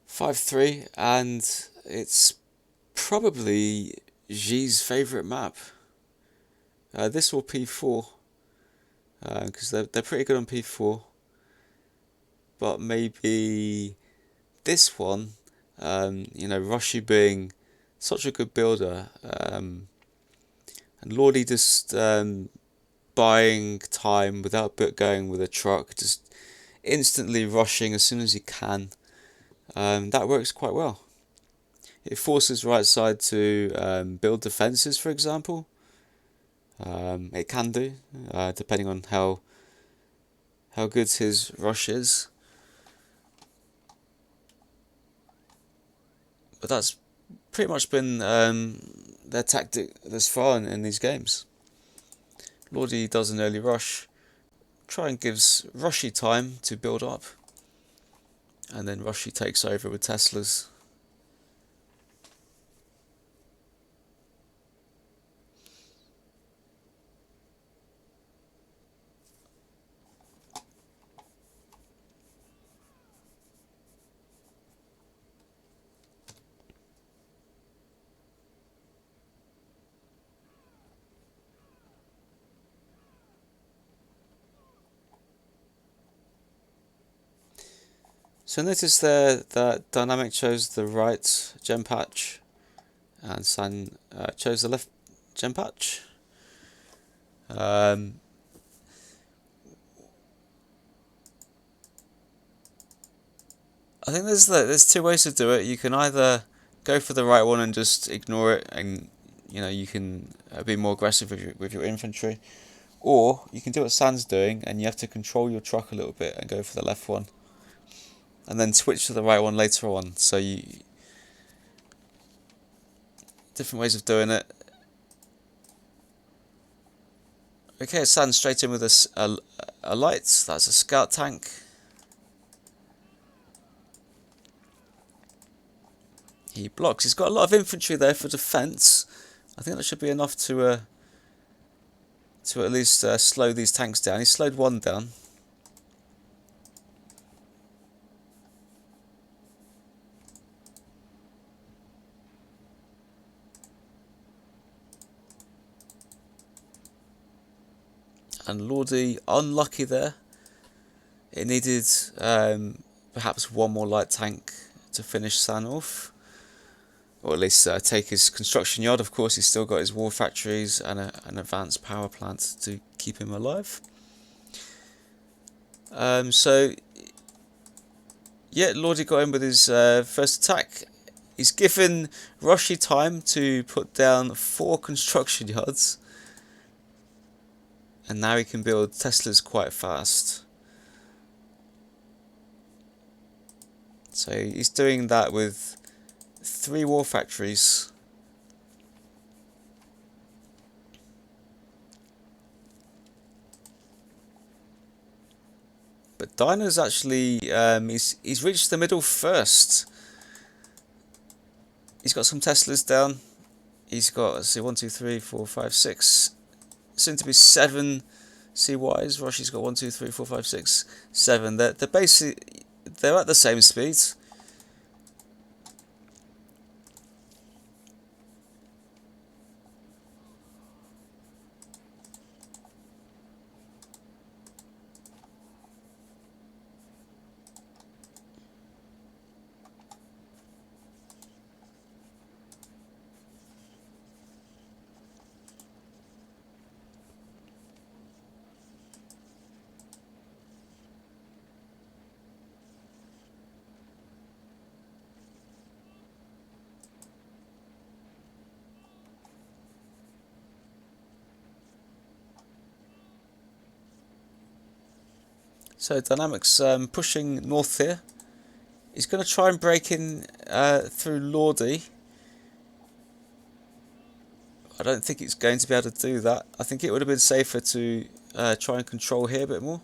Speaker 2: Five three, and it's probably G's favourite map. This or P4, because they're pretty good on P4. But maybe this one, Rushy being such a good builder, and Lordy just buying time without going with a truck, just instantly rushing as soon as he can. That works quite well. It forces right side to build defences, for example. It can do, depending on how good his rush is. But that's pretty much been their tactic thus far in these games. Lordy does an early rush, try and gives Roshi time to build up, and then Roshi takes over with Teslas. So notice there that Dynamic chose the right gem patch and San chose the left gem patch. I think there's two ways to do it. You can either go for the right one and just ignore it, and you can be more aggressive with your infantry, or you can do what San's doing, and you have to control your truck a little bit and go for the left one, and then switch to the right one later on. So different ways of doing it. Okay, San straight in with a light. That's a scout tank. He blocks. He's got a lot of infantry there for defence. I think that should be enough to at least slow these tanks down. He slowed one down. And Lordy unlucky there. It needed perhaps one more light tank to finish San off, or at least take his construction yard. Of course, he's still got his war factories and an advanced power plant to keep him alive. So yeah, Lordy got in with his first attack. He's given Roshi time to put down 4 construction yards, and now he can build Teslas quite fast. So he's doing that with 3 war factories. But Dino's actually he's reached the middle first. He's got some Teslas down. He's got, let's see, 1, 2, 3, 4, 5, 6, soon to be 7 CYs. Roshi's got 1, 2, 3, 4, 5, 6, 7. They're basically at the same speed. So Dynamics pushing north here. He's going to try and break in through Lordy. I don't think it's going to be able to do that. I think it would have been safer to try and control here a bit more.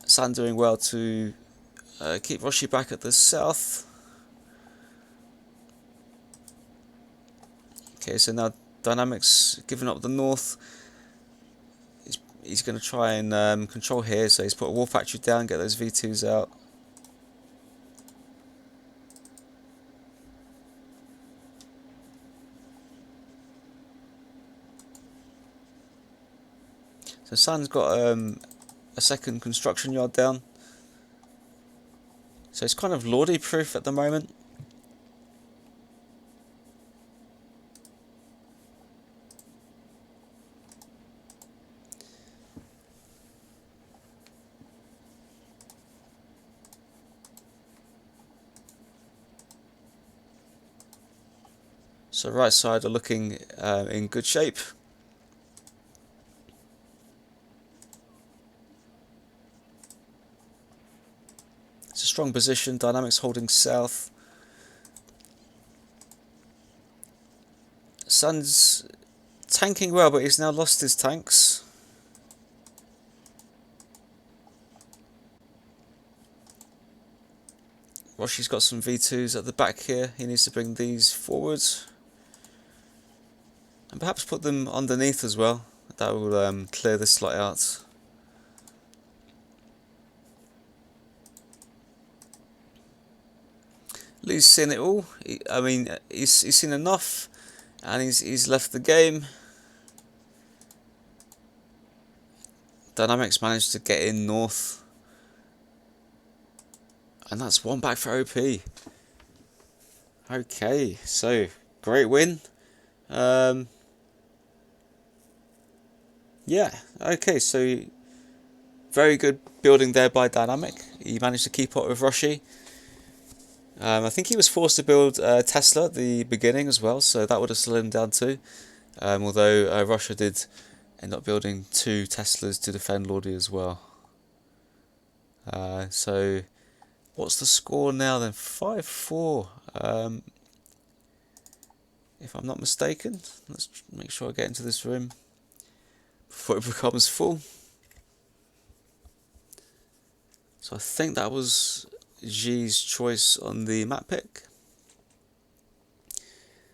Speaker 2: San doing well to keep Roshi back at the south. Okay, so now Dynamics giving up the north. He's going to try and control here, so he's put a war factory down, get those V2s out. So San's got a second construction yard down. So it's kind of Lordy proof at the moment. So right side are looking in good shape. It's a strong position. Dynamics holding south. San's tanking well, but he's now lost his tanks. Roshi's got some V2s at the back here. He needs to bring these forwards. And perhaps put them underneath as well. That will clear this slot out. Lee's seen it all. I mean, he's seen enough, and he's left the game. Dynamics managed to get in north, and that's one back for OP. Okay, so great win. Yeah, okay, so very good building there by Dynamic. He managed to keep up with Roshi. I think he was forced to build Tesla at the beginning as well, so that would have slowed him down too. Although Russia did end up building 2 Teslas to defend Lordy as well. So what's the score now then? 5-4. If I'm not mistaken. Let's make sure I get into this room before it becomes full. So I think that was G's choice on the map pick.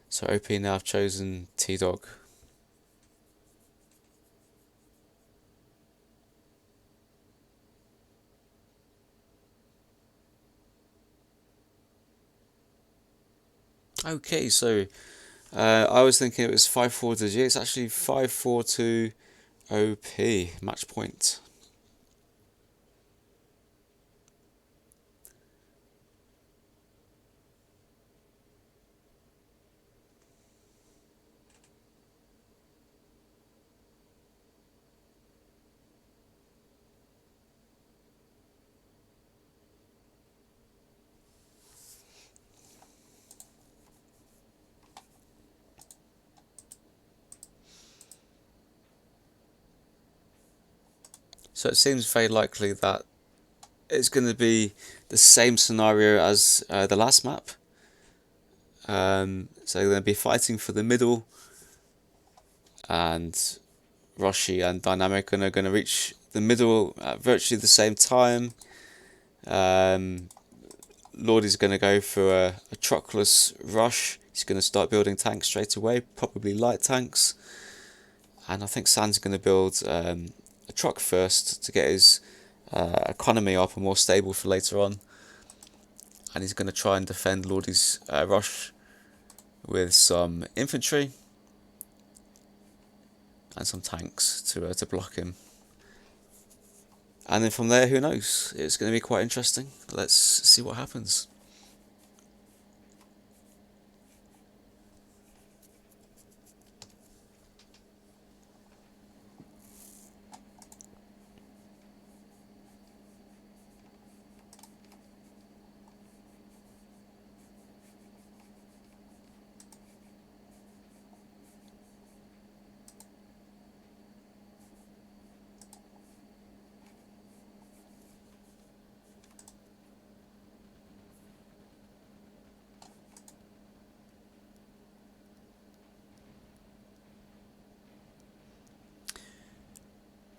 Speaker 2: So OP now have chosen T-Dog. Okay, so I was thinking it was 5-4 to G. It's actually 5-4 to OP. Match point. So it seems very likely that it's going to be the same scenario as the last map. So they're going to be fighting for the middle, and Roshi and Dynamic are going to reach the middle at virtually the same time. Lordy's going to go for a truckless rush. He's going to start building tanks straight away, probably light tanks. And I think San's going to build a truck first to get his economy up and more stable for later on. And he's going to try and defend Lordy's rush with some infantry and some tanks to block him. And then from there, who knows? It's going to be quite interesting. Let's see what happens.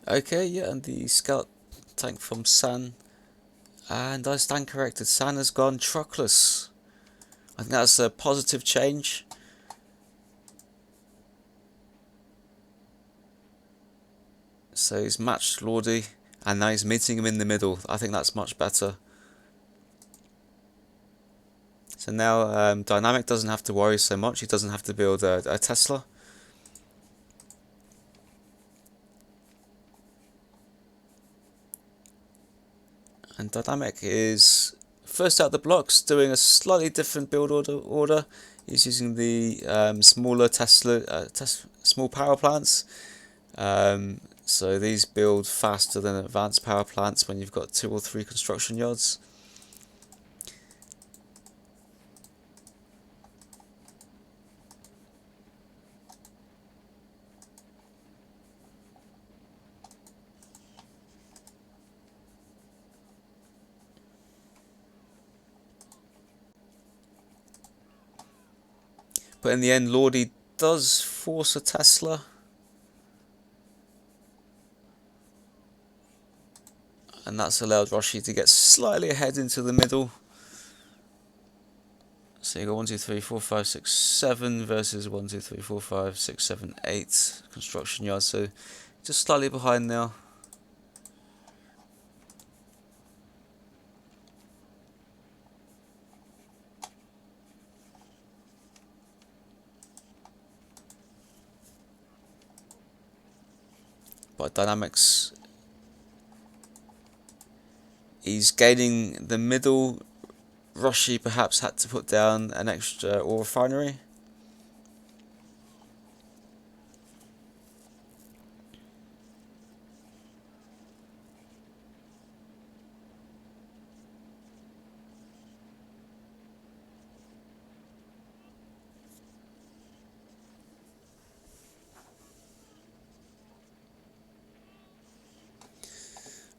Speaker 2: Okay, yeah, and the scout tank from San. And I stand corrected. San has gone truckless. I think that's a positive change. So he's matched Lordy, and now he's meeting him in the middle. I think that's much better. So now Dynamic doesn't have to worry so much. He doesn't have to build a Tesla. And Dynamic is first out the blocks, doing a slightly different build order. He's using the smaller small power plants. So these build faster than advanced power plants when you've got 2 or 3 construction yards. But in the end, Lordy does force a Tesla. and that's allowed Roshi to get slightly ahead into the middle. So you got 1, 2, 3, 4, 5, 6, 7 versus 1, 2, 3, 4, 5, 6, 7, 8 construction yards. So just slightly behind now. But Dynamics, he's gaining the middle. Roshi perhaps had to put down an extra ore refinery.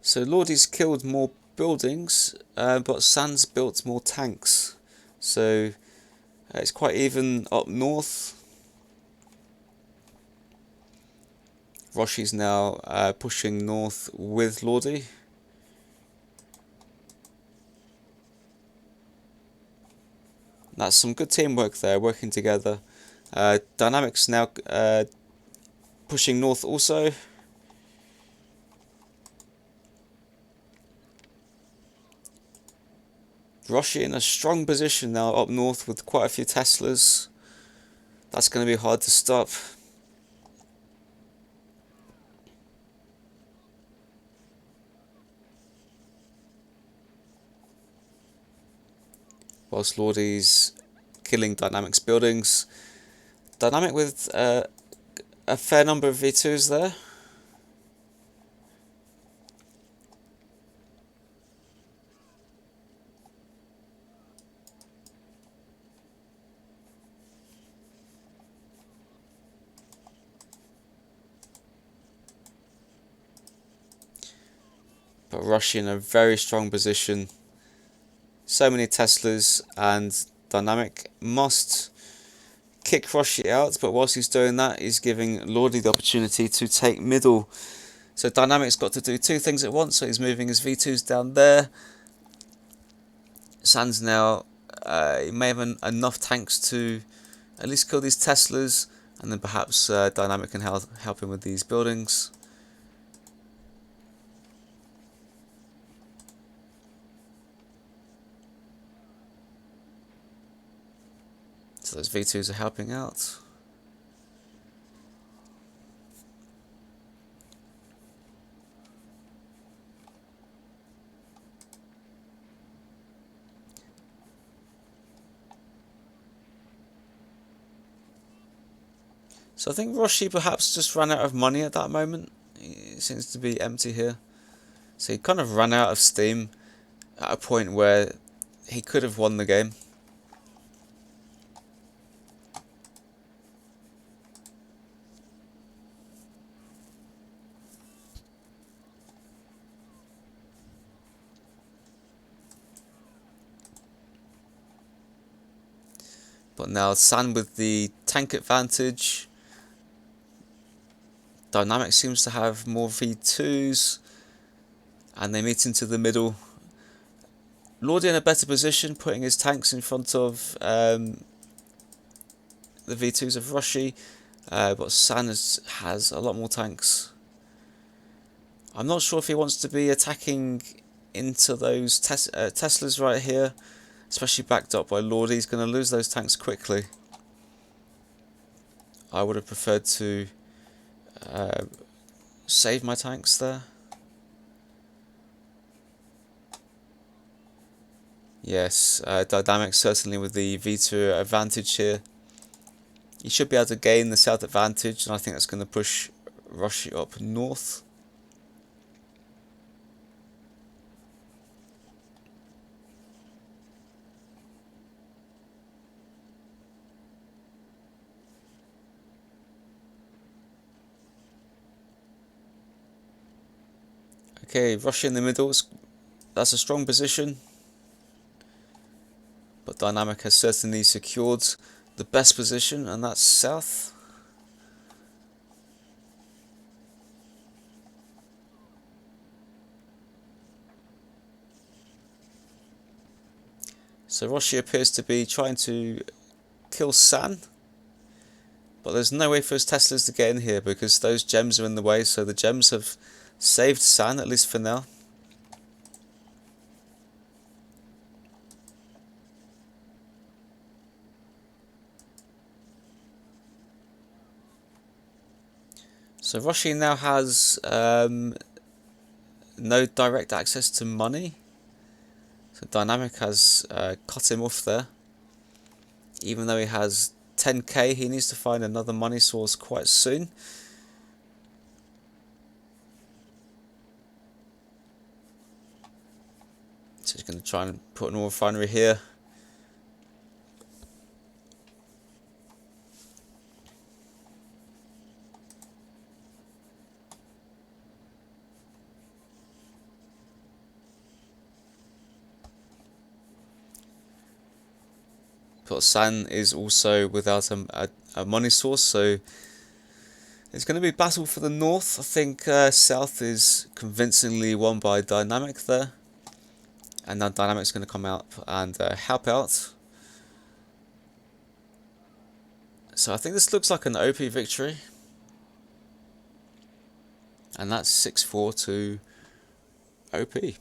Speaker 2: So Lordy's killed more buildings, but Sans built more tanks. So it's quite even up north. Roshi's now pushing north with Lordy. That's some good teamwork there, working together. Dynamics now pushing north also. Roshi in a strong position now up north with quite a few Teslas. That's going to be hard to stop. Whilst Lordy's killing Dynamics buildings. Dynamic with a fair number of V2s there. But Roshi in a very strong position. So many Teslas, and Dynamic must kick Roshi out, but whilst he's doing that, he's giving Lordy the opportunity to take middle. So Dynamic's got to do two things at once, so he's moving his V2s down there. Sans now, he may have enough tanks to at least kill these Teslas, and then perhaps Dynamic can help him with these buildings. So those V2s are helping out. So I think Roshi perhaps just ran out of money at that moment. It seems to be empty here. So he kind of ran out of steam at a point where he could have won the game. But now San with the tank advantage. Dynamic seems to have more V2s, and they meet into the middle. Lordy in a better position, putting his tanks in front of the V2s of Roshi, but San has a lot more tanks. I'm not sure if he wants to be attacking into those Teslas right here, especially backed up by Lordy. He's going to lose those tanks quickly. I would have preferred to save my tanks there. Yes, Dynamic certainly with the V2 advantage here. He should be able to gain the south advantage, and I think that's going to push Roshi up north. Okay, Roshi in the middle, that's a strong position. But Dynamic has certainly secured the best position, and that's south. So Roshi appears to be trying to kill San, but there's no way for his Teslas to get in here because those gems are in the way, so the gems have saved San, at least for now. So Roshi now has no direct access to money. So Dynamic has cut him off there. Even though he has 10k, he needs to find another money source quite soon. So he's going to try and put an oil refinery here. But San is also without a money source, so it's going to be a battle for the north. I think south is convincingly won by Dynamic there. And now Dynamic's going to come out and help out. So I think this looks like an OP victory. And that's 6-4 to OP.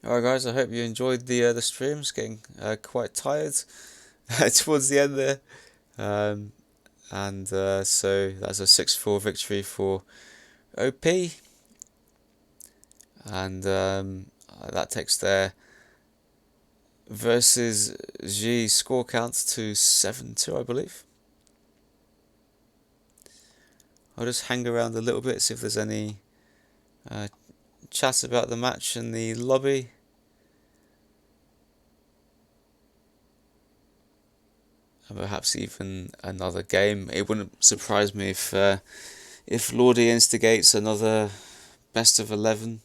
Speaker 2: Alright guys, I hope you enjoyed the streams. Getting quite tired towards the end there. So that's a 6-4 victory for OP. And that takes their versus G score count to 7-2, I believe. I'll just hang around a little bit, see if there's any chat about the match in the lobby. And perhaps even another game. It wouldn't surprise me if Lordy instigates another best of 11.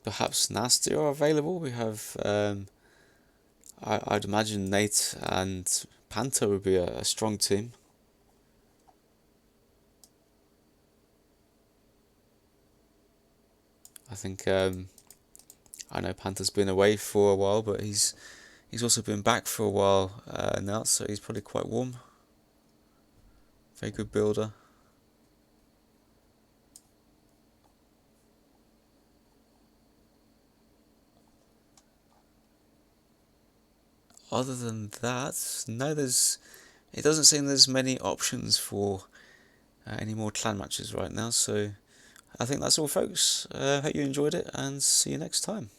Speaker 2: Perhaps Nasty are available. We have, I'd imagine Nate and Panther would be a strong team. I think I know Panther's been away for a while, but he's also been back for a while now, so he's probably quite warm. Very good builder. Other than that, no, it doesn't seem there's many options for any more clan matches right now, so I think that's all folks. Hope you enjoyed it and see you next time.